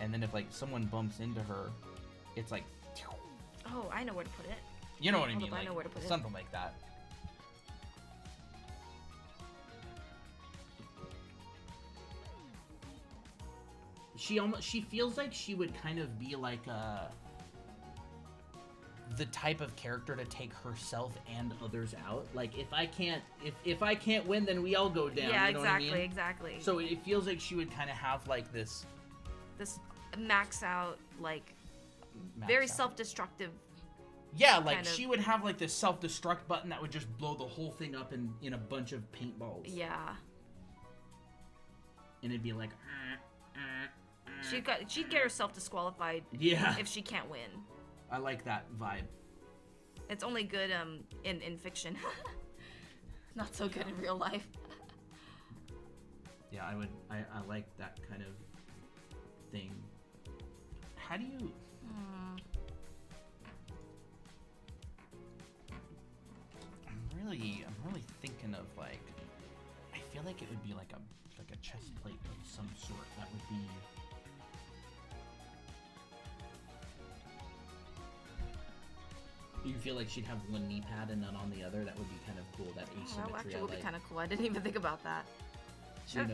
And then if like someone bumps into her, it's like, Oh, I know where to put it. you know what I Hold mean? up, I Like know where to put it. something like that. She feels like she would kind of be like the type of character to take herself and others out. Like if I can't win, then we all go down. Yeah, you know what I mean? exactly. So it feels like she would kind of have like this max out, like max very out. self-destructive. Yeah, like kind of- she would have like this self-destruct button that would just blow the whole thing up in a bunch of paintballs. Yeah. And it'd be like. She'd get herself disqualified. Yeah. If she can't win. I like that vibe. It's only good in fiction. Not so good in real life. Yeah, I like that kind of thing. How do you? I'm really thinking of like. I feel like it would be like a chest plate of some sort. That would be. You feel like she'd have one knee pad and none on the other? That would be kind of cool. That asymmetry. That actually I would be like. kind of cool. I didn't even think about that. Sure.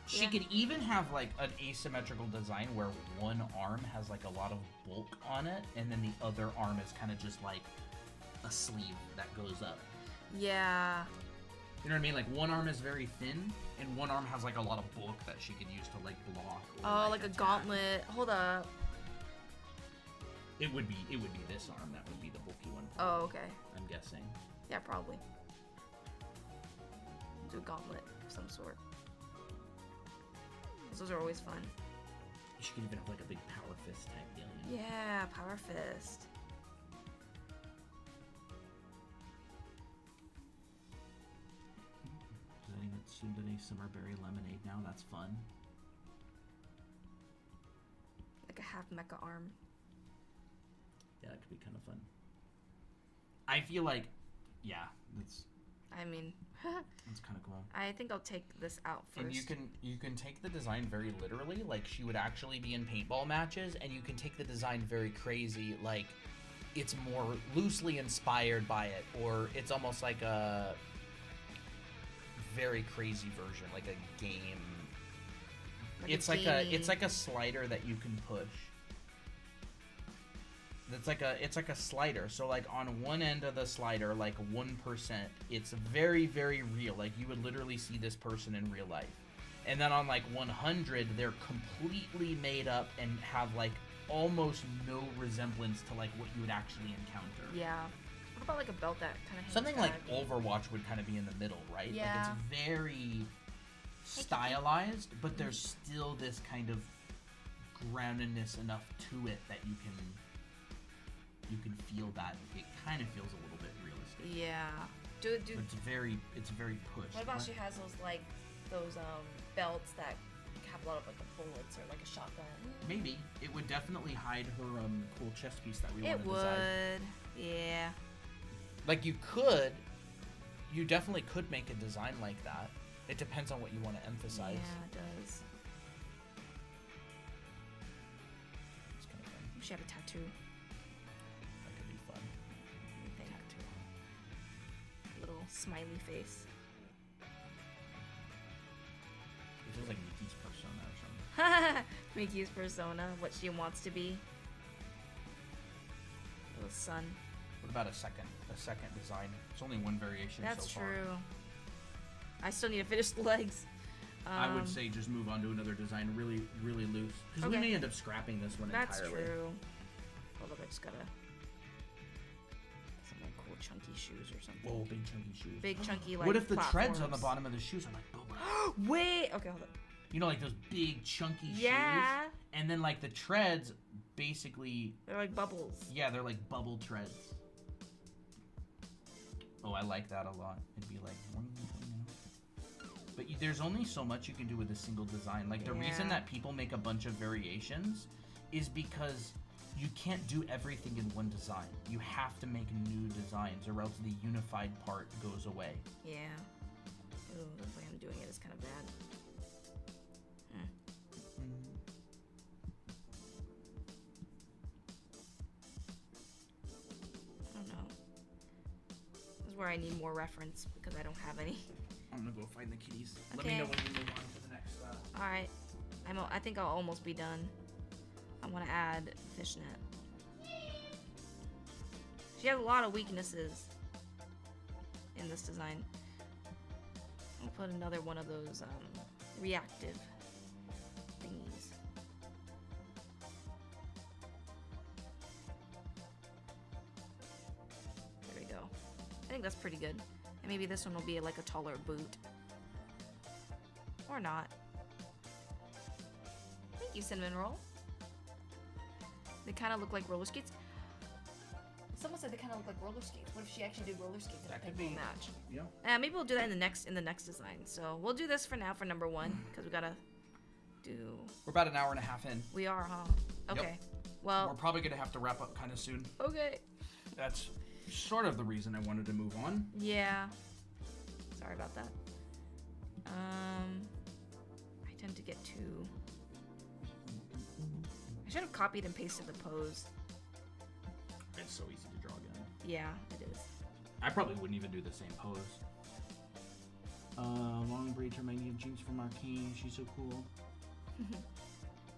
She Yeah. could even have like an asymmetrical design where one arm has like a lot of bulk on it, and then the other arm is kind of just like a sleeve that goes up. Yeah. You know what I mean? Like one arm is very thin, and one arm has like a lot of bulk that she could use to like block. Or, Oh, like a attack. gauntlet. Hold up. It would be this arm that would be the bulky one. Oh, okay. I'm guessing. Yeah, probably. Do a gauntlet of some sort. Those are always fun. She could even have like a big power fist type deal. You know? Yeah, power fist. Tsundere Summerberry Lemonade now. That's fun. Like a half mecha arm. Yeah, that could be kind of fun. I feel like, yeah, that's. I mean, That's kind of cool. I think I'll take this out first. And you can take the design very literally, like she would actually be in paintball matches, and you can take the design very crazy, like it's more loosely inspired by it, or it's almost like a very crazy version, like a game. It's like a slider that you can push. It's like a slider. So like on one end of the slider, like 1%, it's very, very real. Like you would literally see this person in real life. And then on like 100, they're completely made up and have like almost no resemblance to like what you would actually encounter. Yeah. What about like a belt that kind of something like Overwatch would kind of be in the middle, right? Yeah. Like it's very stylized, but there's still this kind of groundedness enough to it that you can feel that it kind of feels a little bit realistic. Yeah. It's very pushed. What about she has those belts that have a lot of like bullets or like a shotgun? Maybe it would definitely hide her cool chest piece that we want to design. It would. Yeah. Like you definitely could make a design like that. It depends on what you want to emphasize. Yeah, it does. It's kind of fun. She have a tattoo. That could be fun. Tattoo. Little smiley face. It feels like Mickey's persona or something. Mickey's persona, what she wants to be. Little sun. What about a second design? It's only one variation That's so far. true. I still need to finish the legs. I would say just move on to another design really, really loose. Because we may end up scrapping this one That's entirely. That's true. Hold up, I just gotta... some like cool chunky shoes or something. Whoa, big chunky shoes. Big chunky like what if the platforms. treads on the bottom of the shoes are like bubbles? Wait! Okay, hold up. You know, like those big chunky shoes? And then like the treads basically... They're like bubbles. Yeah, they're like bubble treads. Oh, I like that a lot. It'd be like... But there's only so much you can do with a single design. Like, the reason that people make a bunch of variations is because you can't do everything in one design. You have to make new designs, or else the unified part goes away. Yeah. Ooh, the way I'm doing it is kind of bad. I don't know. This is where I need more reference, because I don't have any. I'm gonna go find the kitties. Okay. Let me know when we move on to the next. Alright. I think I'll almost be done. I want to add fishnet. She has a lot of weaknesses in this design. I'll put another one of those reactive thingies. There we go. I think that's pretty good. And maybe this one will be like a taller boot. Or not. Thank you, Cinnamon Roll. They kind of look like roller skates. Someone said they kind of look like roller skates. What if she actually did roller skates in a paintball match? Yeah. Maybe we'll do that in the next design. So we'll do this for now for number 1 because we gotta do. We're about an hour and a half in. We are, huh? Okay. Yep. Well. We're probably gonna have to wrap up kind of soon. Okay. That's sort of the reason I wanted to move on. Yeah. Sorry about that. I tend to get too. I should have copied and pasted the pose. It's so easy to draw again. Yeah, it is. I probably wouldn't even do the same pose. Long braids remind me of Jinx from Arcane. She's so cool.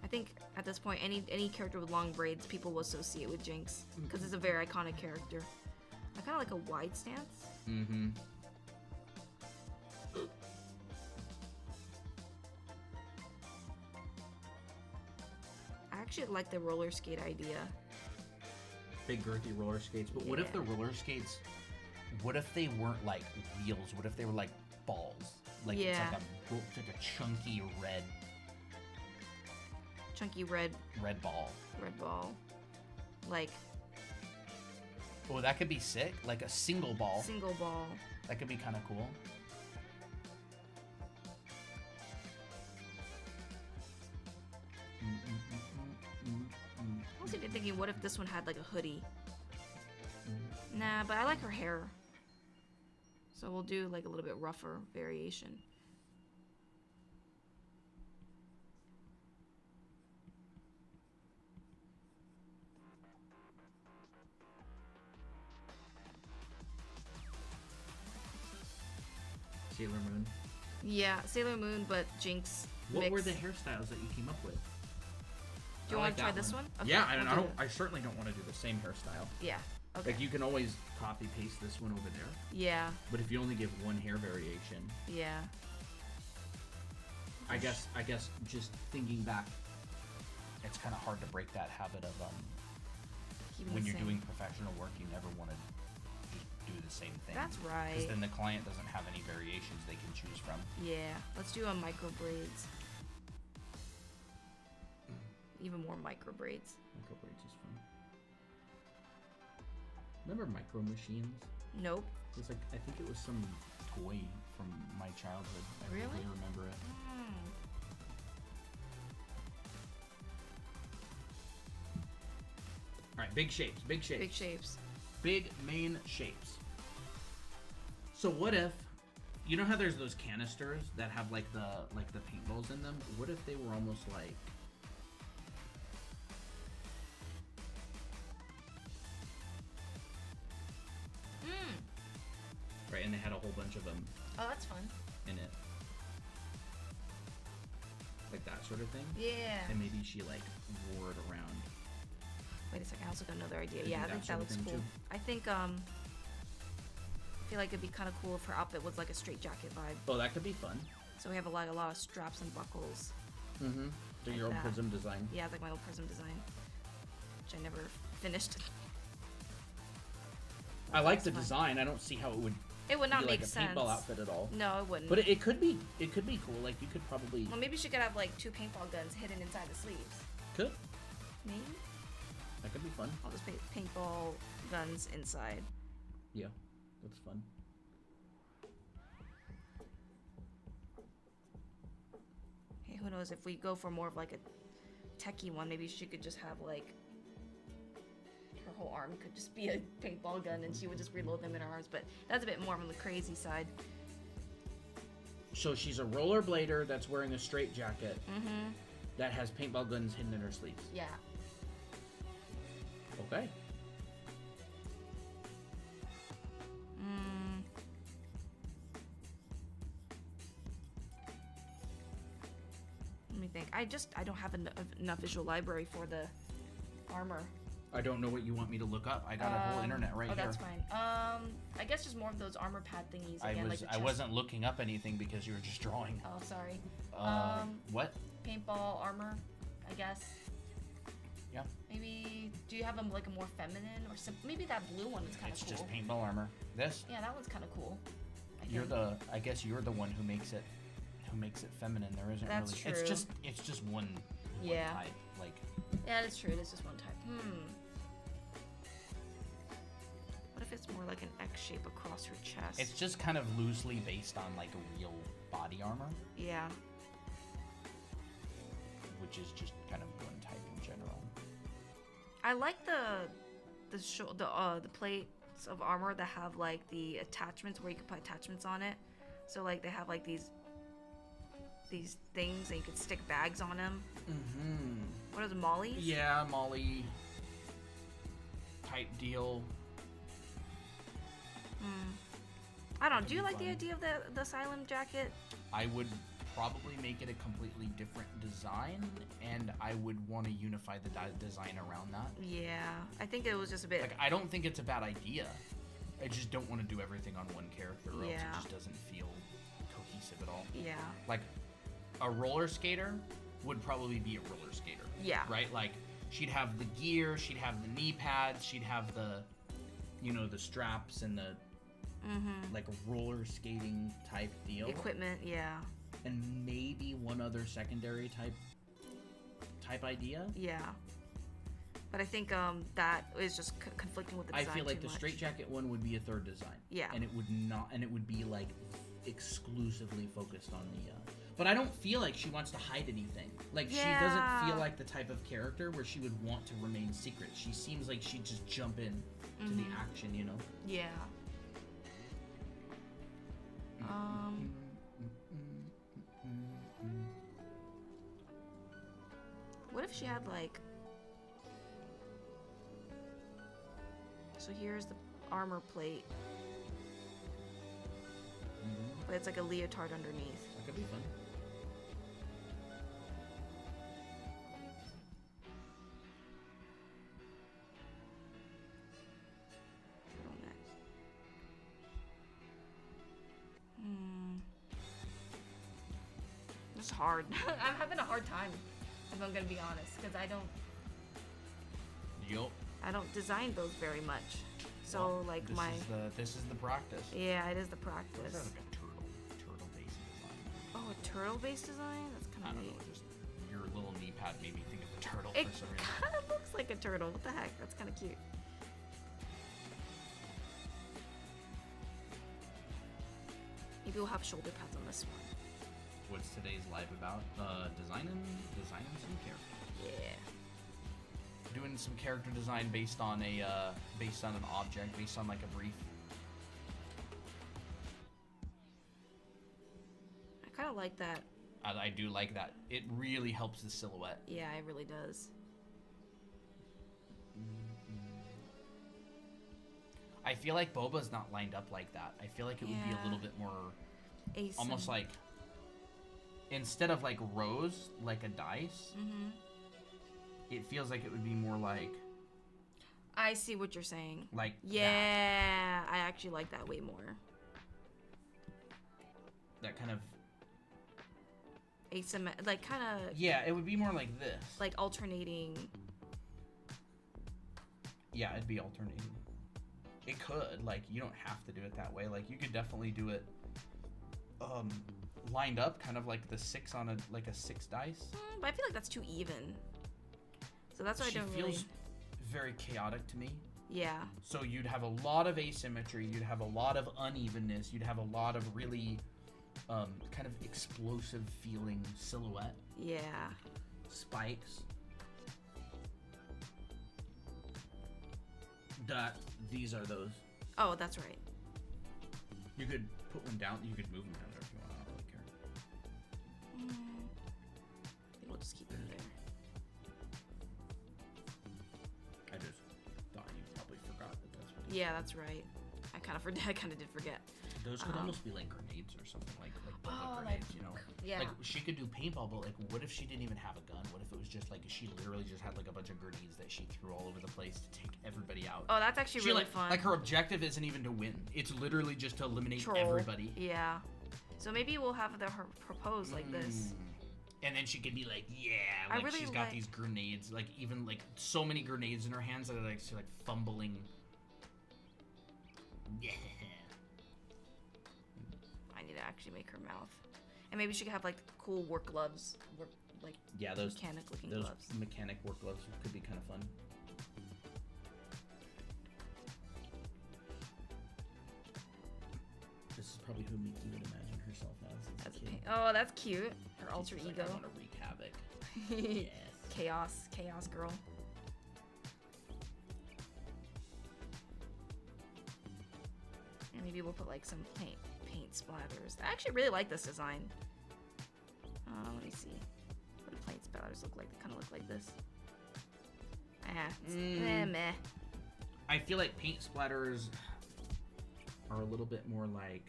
I think at this point, any character with long braids, people will associate with Jinx because it's a very iconic character. I kind of like a wide stance. Mm-hmm. I actually like the roller skate idea. Big girthy roller skates. But what if the roller skates, what if they weren't like wheels? What if they were like balls? Like it's like a chunky red. Chunky red ball. Red ball. Like. Oh, that could be sick. Like a single ball. Single ball. That could be kind of cool. I was even thinking, what if this one had like a hoodie? Nah, but I like her hair. So we'll do like a little bit rougher variation. Sailor Moon. Yeah, Sailor Moon, but Jinx. What were the hairstyles that you came up with? Do you want to try this one? Okay, yeah, I certainly don't want to do the same hairstyle. Yeah. Okay. Like you can always copy paste this one over there. Yeah. But if you only give one hair variation. Yeah. I guess just thinking back, it's kind of hard to break that habit of when you're doing professional work, you never want to just do the same thing. That's right. Because then the client doesn't have any variations they can choose from. Yeah. Let's do a micro braids. Even more micro braids. Micro braids is fun. Remember Micro Machines? Nope. It's like, I think it was some toy from my childhood. I Really? remember it. All right, big shapes. Big shapes. Big main shapes. So what if, you know how there's those canisters that have like the paintballs in them? What if they were almost like right, and they had a whole bunch of them Oh, that's fun. in it. Like that sort of thing? Yeah. And maybe she like wore it around. Wait a second, I also got another idea. Could Yeah, do I that think sort that of looks thing, cool. too. I think I feel like it'd be kind of cool if her outfit was like a straight jacket vibe. Oh, that could be fun. So we have a lot of straps and buckles. Mm-hmm. Do Like your own that. prism design. Yeah, it's like my old prism design, which I never finished. I like the fun. design. I don't see how it would It would not be make like a sense. paintball outfit at all. No, it wouldn't. But it could be cool. Like you could probably Well, maybe she could have like 2 paintball guns hidden inside the sleeves. could. Maybe. That could be fun. I'll just paint paintball guns inside. Yeah, that's fun. Hey, who knows if we go for more of like a techie one, maybe she could just have like her whole arm could just be a paintball gun and she would just reload them in her arms. But that's a bit more on the crazy side. So she's a rollerblader that's wearing a straight jacket Mm-hmm. that has paintball guns hidden in her sleeves. Yeah. Okay. Let me think. I don't have enough visual library for the armor. I don't know what you want me to look up. I got a whole internet right oh, here. that's fine. I guess just more of those armor pad thingies again. I wasn't looking up anything because you were just drawing. Oh, sorry. What? Paintball armor, I guess. Yeah. Maybe. Do you have like a more feminine or maybe that blue one is kind of It's cool. just paintball armor. This? Yeah, that one's kind of cool. I guess you're the one who makes it feminine. There isn't That's really. true. It's just one Yeah. type. Like Yeah, that's true. It is just one type. What if it's more like an X shape across her chest? it's just kind of loosely based on like a real body armor, Yeah. which is just kind of one type in general. I like the plates of armor that have like the attachments where you can put attachments on it. So like they have like these things and you can stick bags on them. Mm-hmm. What are the mollies? Yeah, Molly type deal. I don't know. Do you That'd like be the fun. idea of the asylum jacket? I would probably make it a completely different design, and I would want to unify the design around that. Yeah, I think it was just a bit. Like, I don't think it's a bad idea. I just don't want to do everything on one character, or else Yeah. it just doesn't feel cohesive at all. Yeah. Like, a roller skater would probably be a roller skater. Yeah. Right? Like, she'd have the gear, she'd have the knee pads, she'd have the, the straps and the, like, roller skating type deal. Equipment. Yeah. And maybe one other secondary type idea. Yeah. But I think that is just conflicting with the I design feel like too the much. straitjacket one would be a third design. Yeah. And it would be like exclusively focused on the. But I don't feel like she wants to hide anything. Like she doesn't feel like the type of character where she would want to remain secret. She seems like she'd just jump in to the action, Yeah. What if she had like... So here's the armor plate. But it's like a leotard underneath. That could be fun. This is hard. I'm having a hard time, if I'm gonna be honest, because Yup. I don't design those very much. So Well, like this is the practice. Yeah, it is the What practice. is that, like a turtle based design? Oh, a turtle-based design? That's I kind don't of know, neat. just your little knee pad made me think of a turtle It for some reason. kind of looks like a turtle. What the heck? That's kind of cute. Maybe we'll have shoulder pads on this one. What's today's live about? Designing some characters. Yeah. Doing some character design based on an object, based on like a brief. I kind of like that. I do like that. It really helps the silhouette. Yeah, it really does. I feel like Boba's not lined up like that. I feel like it would be a little bit more, almost like, instead of like rows, like a dice, it feels like it would be more like... I see what you're saying. Like yeah, I actually like that way more. That kind of... like kind of... Yeah, it would be more like this. Like alternating... Yeah, it'd be alternating. It could. Like, you don't have to do it that way. Like, you could definitely do it lined up, kind of like the 6 on a 6 dice. But I feel like that's too even. So that's why I don't really... She feels very chaotic to me. Yeah. So you'd have a lot of asymmetry, you'd have a lot of unevenness, you'd have a lot of really kind of explosive feeling silhouette. Yeah. Spikes. These are those. Oh, that's right. You could put one down, you could move them down there if you want, I don't really care. I think we'll just keep them there. I just thought you probably forgot that that's what Yeah, that's right. I kind of did forget. Those could almost be like grenades or something, like Boba Oh, grenades, you know? Yeah. Like, she could do paintball, but like, what if she didn't even have a gun? What if it was just like, she literally just had like a bunch of grenades that she threw all over the place to take everybody out? Oh, that's actually really fun. Like, her objective isn't even to win. It's literally just to eliminate everybody. Yeah. So maybe we'll have her propose like this. And then she could be like, yeah, like really she's got these grenades, like even like so many grenades in her hands that are like, she's like fumbling. Yeah. I need to actually make her mouth. And maybe she could have like cool work gloves. Yeah, those mechanic looking those gloves. mechanic work gloves could be kind of fun. This is probably who Miki would imagine herself as a kid. Oh, that's cute. Her alter She's ego. Like, I want to wreak havoc. Yes. Chaos girl. And maybe we'll put like some paint splatters. I actually really like this design. Let me see. What do paint splatters look like? They kind of look like this. Meh. I feel like paint splatters are a little bit more like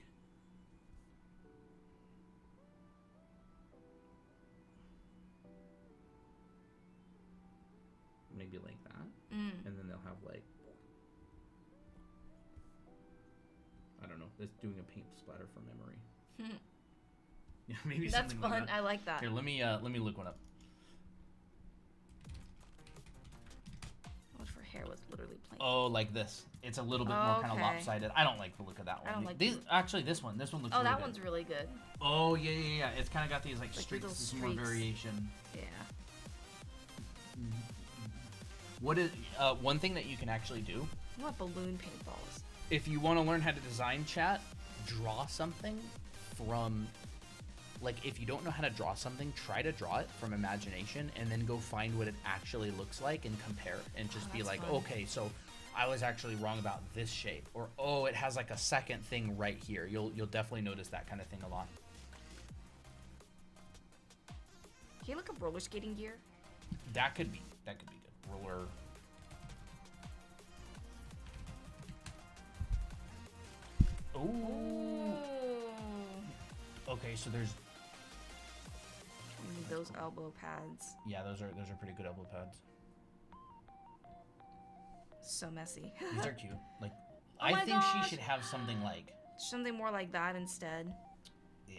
maybe like that, and then they'll have like, I don't know, that's doing a paint splatter from memory. Yeah, maybe That's something fun. like that. I like that. Here, let me look one up. What if her hair was literally plain? Oh, like this. It's a little bit more kind of lopsided. I don't like the look of that one. I don't like these. Actually, this one looks. Oh, really that good. one's really good. Oh yeah. It's kind of got these like streaks, little some more streaks. variation. Yeah. What is one thing that you can actually do? I want balloon paintballs. If you want to learn how to design, chat, draw something from, like, if you don't know how to draw something, try to draw it from imagination and then go find what it actually looks like and compare and just be that's like, fun. okay, so I was actually wrong about this shape, or oh, it has like a second thing right here. You'll definitely notice that kind of thing a lot. Can you look up roller skating gear? That could be good. Roller. Ooh. Okay, so there's. You need those elbow pads. Yeah, those are pretty good elbow pads. So messy. These are cute. Like, Oh I my think gosh. she should have something like. Something more like that instead. Yeah.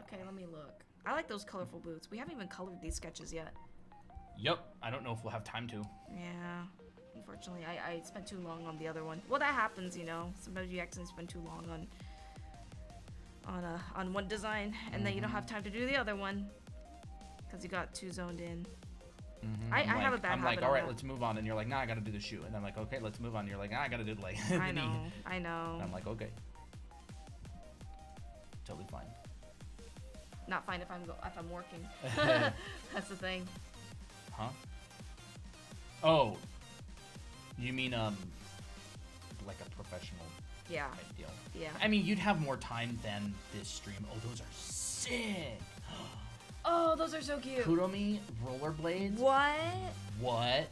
Okay, let me look. I like those colorful boots. We haven't even colored these sketches yet. Yep. I don't know if we'll have time to. Yeah. Unfortunately, I spent too long on the other one. Well, that happens, you know. Sometimes you accidentally spend too long on one design, and then you don't have time to do the other one because you got too zoned in. I have a bad I'm habit. like, all right, on let's move on, and you're like, nah, I gotta do the shoe, and I'm like, okay, let's move on. And you're like, nah, I gotta do the leg. that. I know. I know. And I'm like, okay, totally fine. Not fine if I'm working. That's the thing. Huh? Oh, you mean like a professional Yeah. type deal? Yeah. I mean, you'd have more time than this stream. Oh, those are sick. Oh, those are so cute. Kuromi rollerblades. What? What?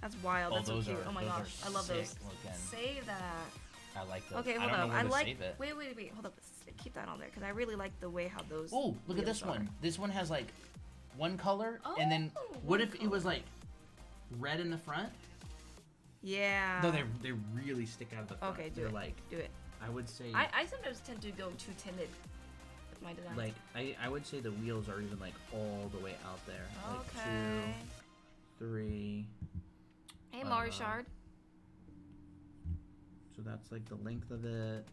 That's wild. Oh, That's so those cute. are- Oh my those are gosh, I love those. sick looking. Save that. I like those. Okay, I hold don't up. know where I to like. save it. Wait. Hold up. Keep that on there because I really like the way how those. Oh, look at wheels this are. one. This one has like one color, and then Oh, what one if it was color. like red in the front? Yeah. No, they really stick out of the front. Okay, do They're it. like, Do it. I would say I sometimes tend to go too timid with my designs. like I would say the wheels are even like all the way out there. Like Okay. 2, 3. Hey, Marishard. So that's like the length of it.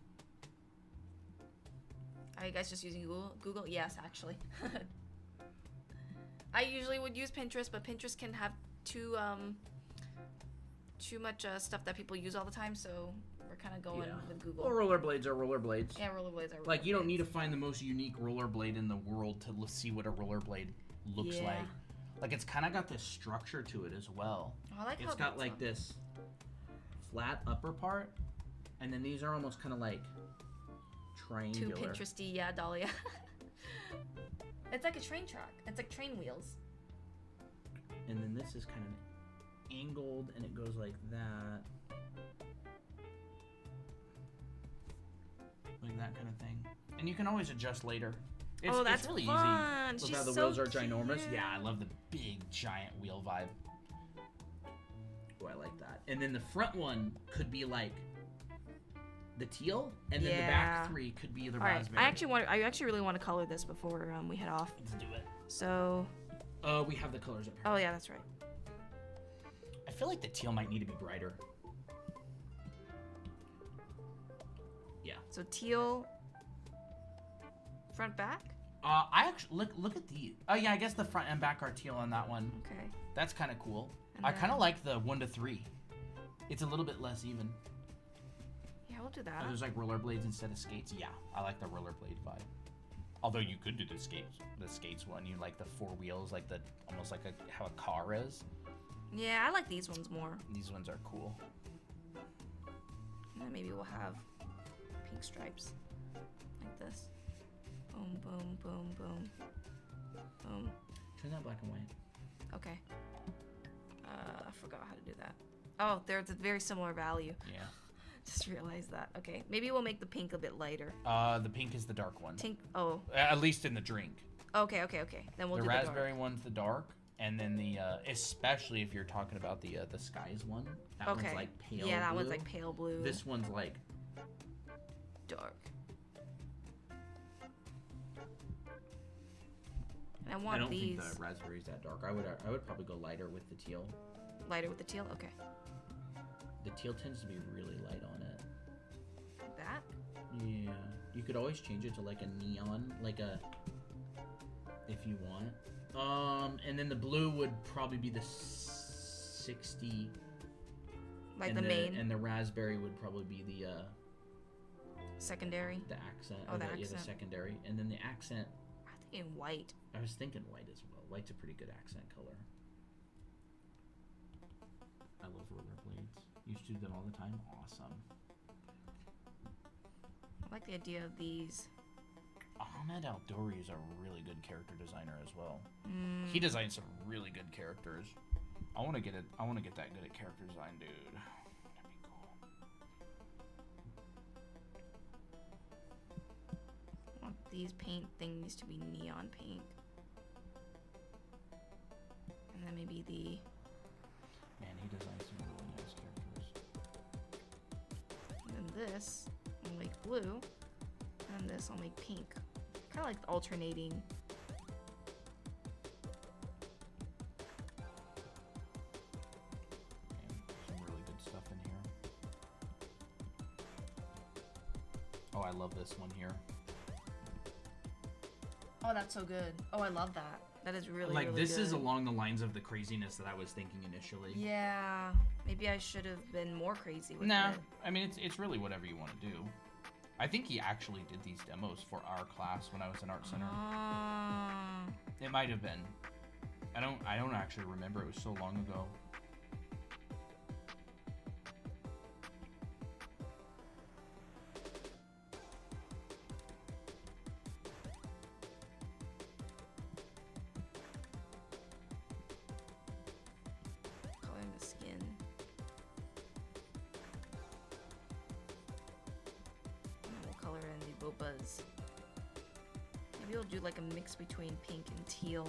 Are you guys just using Google? Google? Yes, actually. I usually would use Pinterest, but Pinterest can have too much stuff that people use all the time, so we're kind of going with Google. Well, rollerblades are rollerblades. Yeah, rollerblades are Like, you don't rollerblades. need to find the most unique rollerblade in the world to see what a rollerblade looks Yeah. like. Like, it's kind of got this structure to it as well. Oh, I like how It's got that's like on. this flat upper part, and then these are almost kind of like Too triangular. Pinteresty, yeah, Dahlia. It's like a train track. It's like train wheels. And then this is kind of angled, and it goes like that. Like that kind of thing. And you can always adjust later. It's, Oh, that's it's really fun. easy. Look She's how the so wheels are ginormous. cute. Yeah, I love the big giant wheel vibe. Oh, I like that. And then the front one could be like the teal, and then the Yeah. back 3 could be the All right, raspberry. I actually really want to color this before we head off. Let's do it. So, We have the colors up here. oh yeah, that's right. I feel like the teal might need to be brighter. Yeah. So teal, front, back. I actually look at the. Oh yeah, I guess the front and back are teal on that one. Okay. That's kind of cool. And I kind of then- like the 1 to 3. It's a little bit less even. Yeah, we'll do that. There's like rollerblades instead of skates. Yeah, I like the rollerblade vibe. Although you could do the skates one. You like the 4 wheels, like the almost like how a car is. Yeah, I like these ones more. These ones are cool. And then maybe we'll have pink stripes like this. Boom, boom, boom, boom, boom. Turn that black and white. Okay. I forgot how to do that. Oh, there's a very similar value. Yeah. Just realized that. Okay, maybe we'll make the pink a bit lighter. The pink is the dark one. Pink. Oh. At least in the drink. Okay. Then we'll The do raspberry the one's the dark, and then the especially if you're talking about the skies one. That dark. Okay. one's like pale. Yeah, that blue. one's like pale blue. This one's like dark. And I I want don't these think the raspberry's that dark. I would probably go lighter with the teal. lighter with the teal. Okay. The teal tends to be really light on it. Like that. Yeah. You could always change it to like a neon, like a if you want. And then the blue would probably be the 60. Like and the main and the raspberry would probably be the secondary. accent. Oh, or the Yeah, the accent. secondary. And then the accent, I think in white. I was thinking white as well. White's a pretty good accent color. I love rollerblades. You supposed to do that all the time? Awesome. I like the idea of these. Ahmed Al-Douri is a really good character designer as well. He designs some really good characters. I want to get that good at character design, dude. That'd be cool. I want these paint things to be neon pink. And then maybe the... Man, he designs some really nice characters. And then this, I'll make blue. And this, I'll make pink. Kind of like alternating. Some really good stuff in here. Oh, I love this one here. Oh, that's so good. Oh, I love that. That is really, like, really this good. is along the lines of the craziness that I was thinking initially. Yeah. Maybe I should have been more crazy with Nah, it. I mean, it's really whatever you want to do. I think he actually did these demos for our class when I was in Art Center. It might have been. I don't actually remember. It was so long ago. Coloring the skin. And we'll color in the bobas. Maybe we'll do like a mix between pink and teal.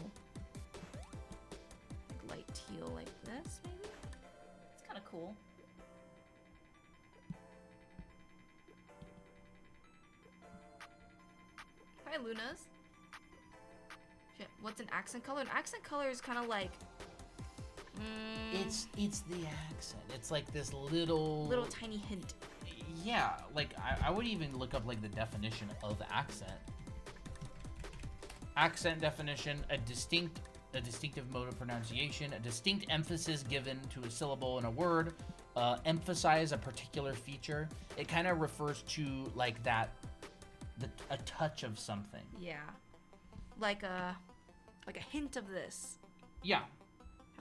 Like light teal like this, maybe? It's kind of cool. Hi, Lunas. Shit, what's an accent color? An accent color is kind of like... It's the accent. It's like this little tiny hint. Yeah, like I would even look up like the definition of accent. Accent definition: a distinctive mode of pronunciation, a distinct emphasis given to a syllable in a word, emphasize a particular feature. It kind of refers to like a touch of something. Yeah, like a hint of this. Yeah,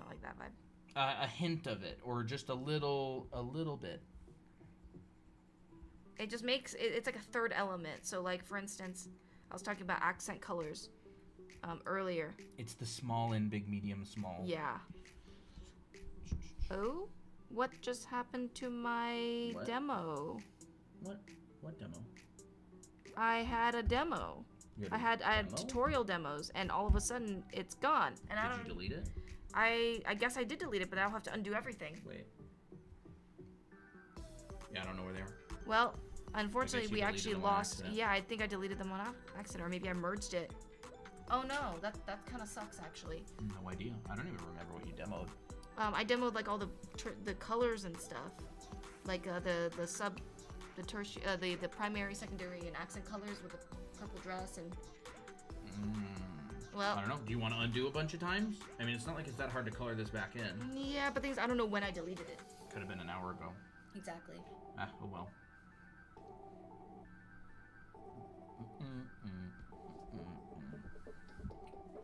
I like that vibe. a hint of it, or just a little bit. It just makes it's like a third element. So, like for instance, I was talking about accent colors earlier. It's the small and big, medium, small. Yeah. Oh, what just happened to my demo? What demo? I had a demo. I had tutorial demos, and all of a sudden it's gone. And Did you delete it? I guess I did delete it, but I'll have to undo everything. Wait. Yeah, I don't know where they are. Well, unfortunately, we deleted actually them on lost. accident. Yeah, I think I deleted them on accident, or maybe I merged it. Oh no, that kind of sucks actually. No idea. I don't even remember what you demoed. I demoed like all the colors and stuff, like the primary, secondary, and accent colors with the purple dress and. Well, I don't know. Do you want to undo a bunch of times? I mean, it's not like it's that hard to color this back in. Yeah, but things I don't know when I deleted it. Could have been an hour ago. Exactly. Ah, oh well.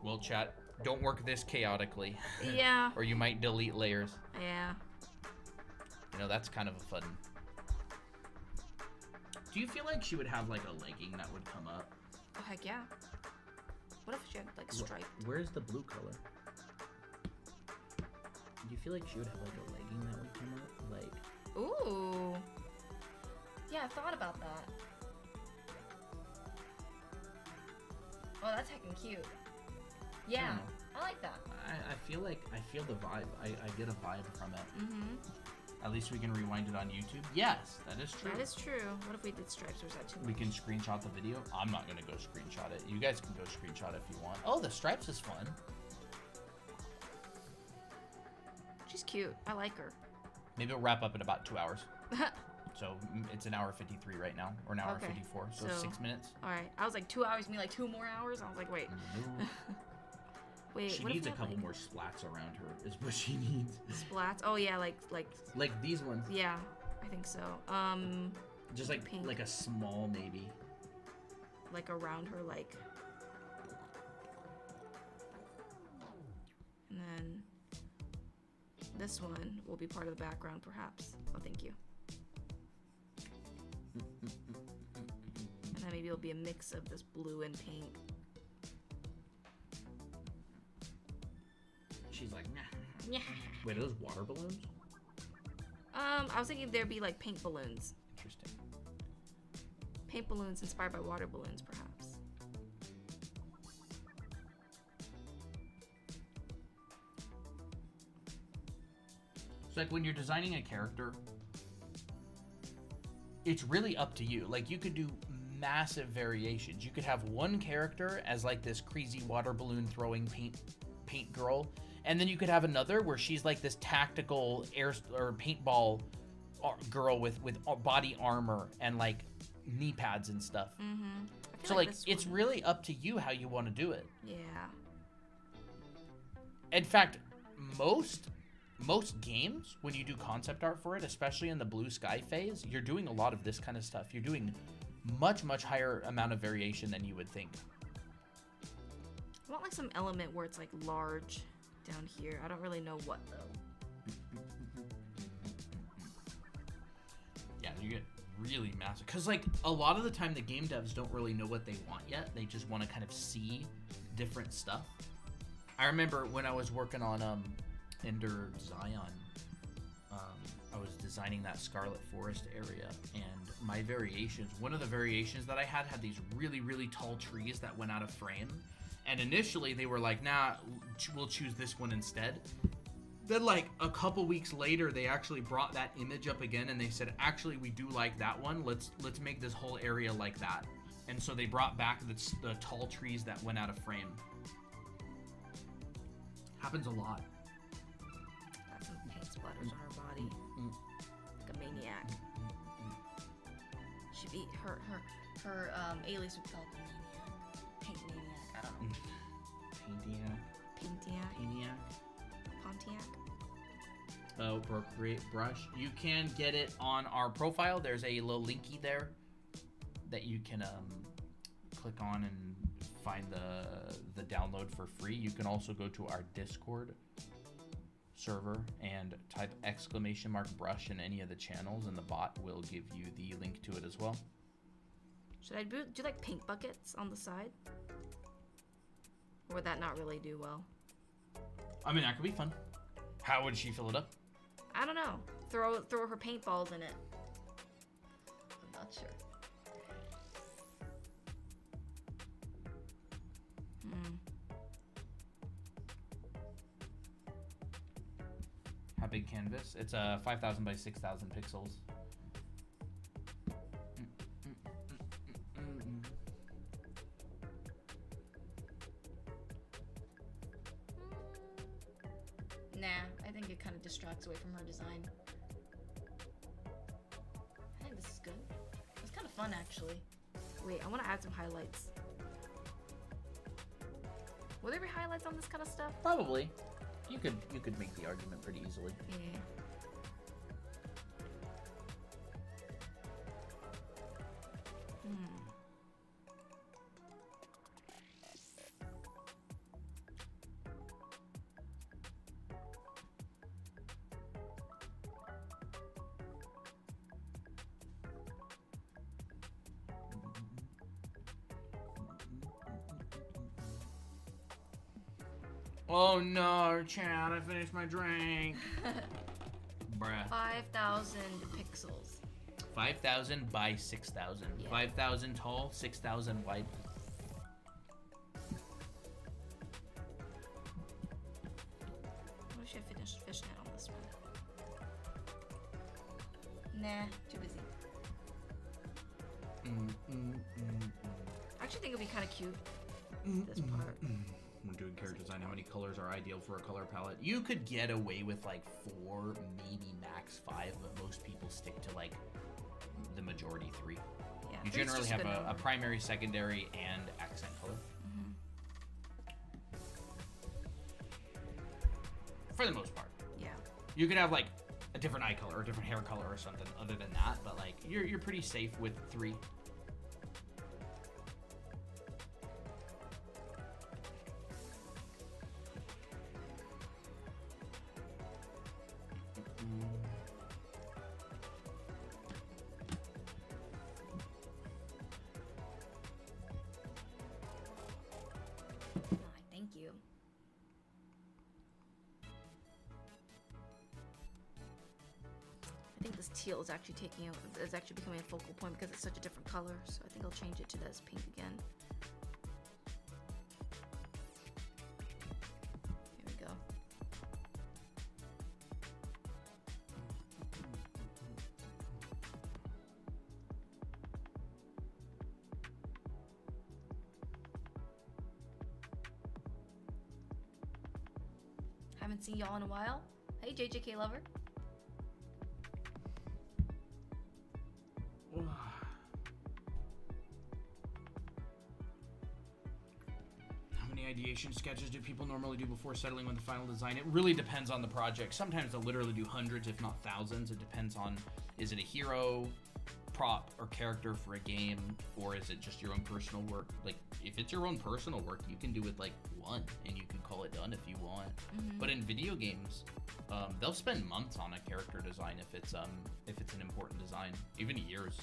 Well, chat, don't work this chaotically. Yeah. Or you might delete layers. Yeah. You know, that's kind of a fun. Do you feel like she would have like a legging that would come up? Oh heck yeah. What if she had like striped? Where's the blue color? Do you feel like she would have like a legging that would come up? Like. Ooh. Yeah, I thought about that. Oh, that's heckin' cute. Yeah, I like that. I feel the vibe. I get a vibe from it. Mm-hmm. At least we can rewind it on YouTube. Yes, that is true. That is true. What if we did stripes, or is that too much? We can screenshot the video. I'm not gonna go screenshot it. You guys can go screenshot it if you want. Oh, the stripes is fun. She's cute. I like her. Maybe we'll wrap up in about 2 hours. So it's an hour 53 right now, or an hour 54. So 6 minutes. All right. I was like 2 hours. You mean like 2 more hours? I was like, wait. No. Wait. She what needs if a I had, couple more splats around her. Is what she needs. splats. Oh yeah, like these ones. Yeah, I think so. Just like pink. like a small maybe. Like around her, like. And then This one will be part of the background, perhaps. Oh, thank you. And then maybe it'll be a mix of this blue and pink. She's like, nah. Wait, are those water balloons? I was thinking there'd be like pink balloons. Interesting. Paint balloons inspired by water balloons, perhaps. So like when you're designing a character, it's really up to you. Like you could do massive variations. You could have one character as like this crazy water balloon throwing paint girl, and then you could have another where she's like this tactical air or paintball girl with body armor and like knee pads and stuff. Mm-hmm. So like it's really up to you how you want to do it. Yeah. In fact, most games, when you do concept art for it, especially in the blue sky phase, you're doing a lot of this kind of stuff. You're doing much higher amount of variation than you would think. I want like some element where it's like large down here. I don't really know what though. Yeah, you get really massive. Because like a lot of the time the game devs don't really know what they want yet. They just want to kind of see different stuff. I remember when I was working on Ender Zion, I was designing that Scarlet Forest area, and my variations, one of the variations that I had these really tall trees that went out of frame, and initially they were like, nah, we'll choose this one instead. Then like a couple weeks later, they actually brought that image up again, and they said, actually we do like that one, let's make this whole area like that. And so they brought back the tall trees that went out of frame. Happens a lot. Got some paint splatters on her body. Like a maniac. Should be her alias would be called the Maniac. Paint Maniac. I don't know. Paintiac. Pontiac. Oh, Procreate brush. You can get it on our profile. There's a little linky there that you can click on and find the download for free. You can also go to our Discord server and type !brush in any of the channels, and the bot will give you the link to it as well. Should I do like paint buckets on the side? Or would that not really do well? I mean, that could be fun. How would she fill it up? I don't know. Throw her paintballs in it. I'm not sure. How big canvas? It's a 5,000 by 6,000 pixels. Nah, I think it kind of distracts away from her design. I think this is good. It's kind of fun, actually. Wait, I want to add some highlights. Will there be highlights on this kind of stuff? Probably. You could make the argument pretty easily. Yeah. Oh no, Chad, I finished my drink. Bruh. 5,000 pixels. 5,000 by 6,000. Yeah. 5,000 tall, 6,000 wide. What if I finish fishnet on this one? Nah, too busy. I actually think it'd be kind of cute. This part. When doing character design, how many colors are ideal for a color palette? You could get away with like 4, maybe max 5, but most people stick to like the majority 3. Yeah, you three's generally just have good a number. primary, secondary, and accent color. For the most part. Yeah. You could have like a different eye color or a different hair color or something other than that, but like you're pretty safe with 3. think this teal is actually becoming a focal point because it's such a different color. So I think I'll change it to this pink again. Here we go. Haven't seen y'all in a while. Hey, JJK lover. How many ideation sketches do people normally do before settling on the final design? It really depends on the project. Sometimes they'll literally do hundreds, if not thousands. It depends on, is it a hero, prop, or character for a game, or is it just your own personal work? Like, if it's your own personal work, you can do it like one, and you can call it done if you want. But in video games, they'll spend months on a character design if it's an important design, even years.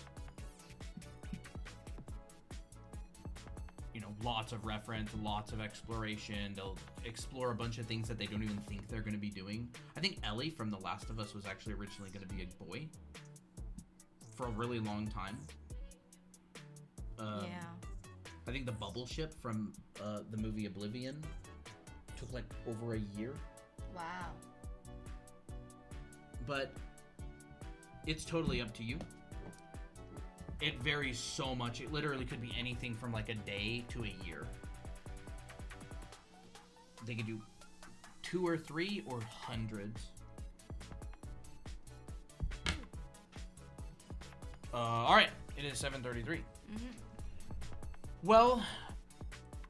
You know, lots of reference, lots of exploration. They'll explore a bunch of things that they don't even think they're going to be doing. I think Ellie from The Last of Us was actually originally going to be a boy for a really long time. Yeah. I think the bubble ship from the movie Oblivion took like over a year. Wow. But it's totally up to you. It varies so much. It literally could be anything from like a day to a year. They could do 2 or 3 or hundreds. All right, it is 7:33. Well,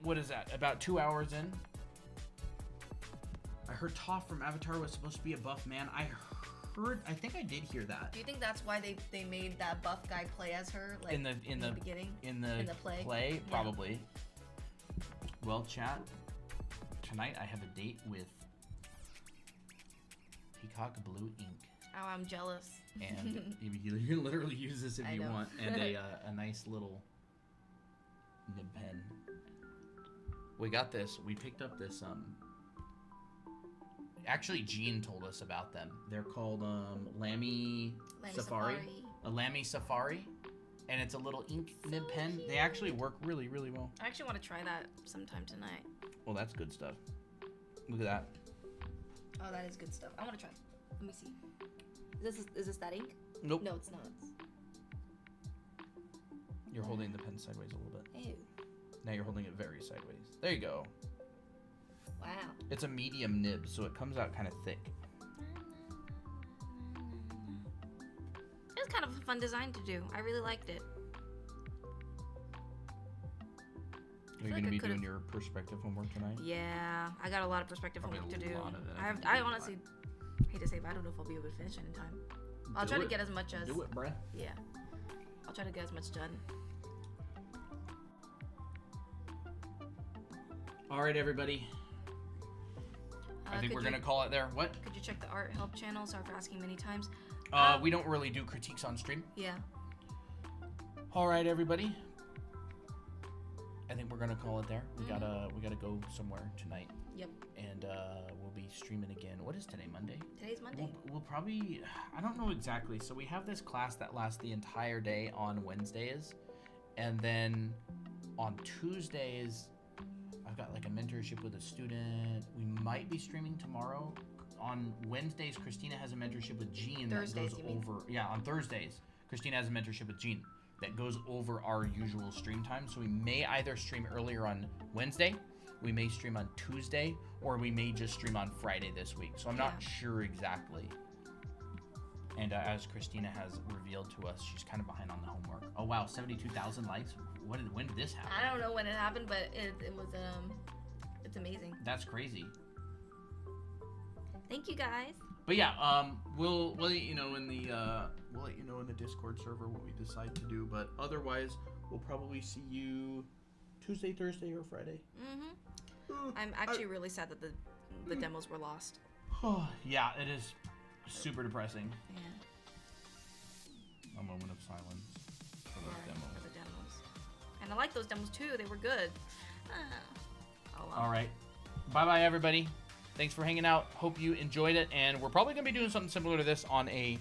what is that? About 2 hours in. I heard Toph from Avatar was supposed to be a buff man. I think I did hear that. Do you think that's why they made that buff guy play as her, like in the beginning? In the play? Yeah. Probably. Well, chat, tonight I have a date with Peacock Blue Ink. Oh, I'm jealous. And you can literally use this if you want. And a nice little nib pen. We got this. We picked up this actually Jean told us about them. They're called Lammy Safari. A Lammy Safari. And it's a little ink nib pen. They actually work really, really well. I actually want to try that sometime tonight. Well, that's good stuff. Look at that. Oh, that is good stuff. I want to try. Let me see. Is this that ink? Nope. No, it's not. You're holding the pen sideways a little bit. Ew. Now you're holding it very sideways. There you go. Wow. It's a medium nib, so it comes out kind of thick. It was kind of a fun design to do. I really liked it. Are you going to be doing your perspective homework tonight? Yeah, I got a lot of perspective homework to do. I honestly hate to say, but I don't know if I'll be able to finish it in time. I'll try to get as much as... Do it, bruh. Yeah. I'll try to get as much done. All right, everybody. I think we're going to call it there. What? Could you check the art help channel? Sorry for asking many times. We don't really do critiques on stream. Yeah. All right, everybody. I think we're gonna call it there. We gotta go somewhere tonight. Yep. And we'll be streaming again. What is today? Monday. Today's Monday. We'll probably. I don't know exactly. So we have this class that lasts the entire day on Wednesdays, and then on Tuesdays, I've got like a mentorship with a student. We might be streaming tomorrow. On Wednesdays, Christina has a mentorship with Jean that goes over. Yeah, on Thursdays, Christina has a mentorship with Jean that goes over our usual stream time. So we may either stream earlier on Wednesday, we may stream on Tuesday, or we may just stream on Friday this week. So I'm not sure exactly. And as Christina has revealed to us, she's kind of behind on the homework. Oh wow, 72,000 likes. When did this happen? I don't know when it happened, but it was it's amazing. That's crazy. Thank you guys. But yeah, we'll let you know in the Discord server what we decide to do. But otherwise, we'll probably see you Tuesday, Thursday, or Friday. I'm actually really sad that the demos were lost. Yeah, it is super depressing. Yeah. A moment of silence for those demos. For the demos. And I like those demos too. They were good. Oh well. All right. Bye, everybody. Thanks for hanging out. Hope you enjoyed it. And we're probably going to be doing something similar to this on a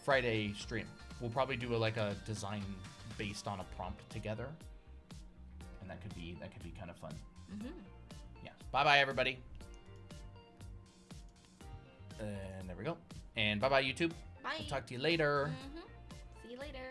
Friday stream. We'll probably do like a design based on a prompt together, and that could be kind of fun. Yeah. Bye bye everybody. And there we go. And bye bye YouTube. Bye. I'll talk to you later. See you later.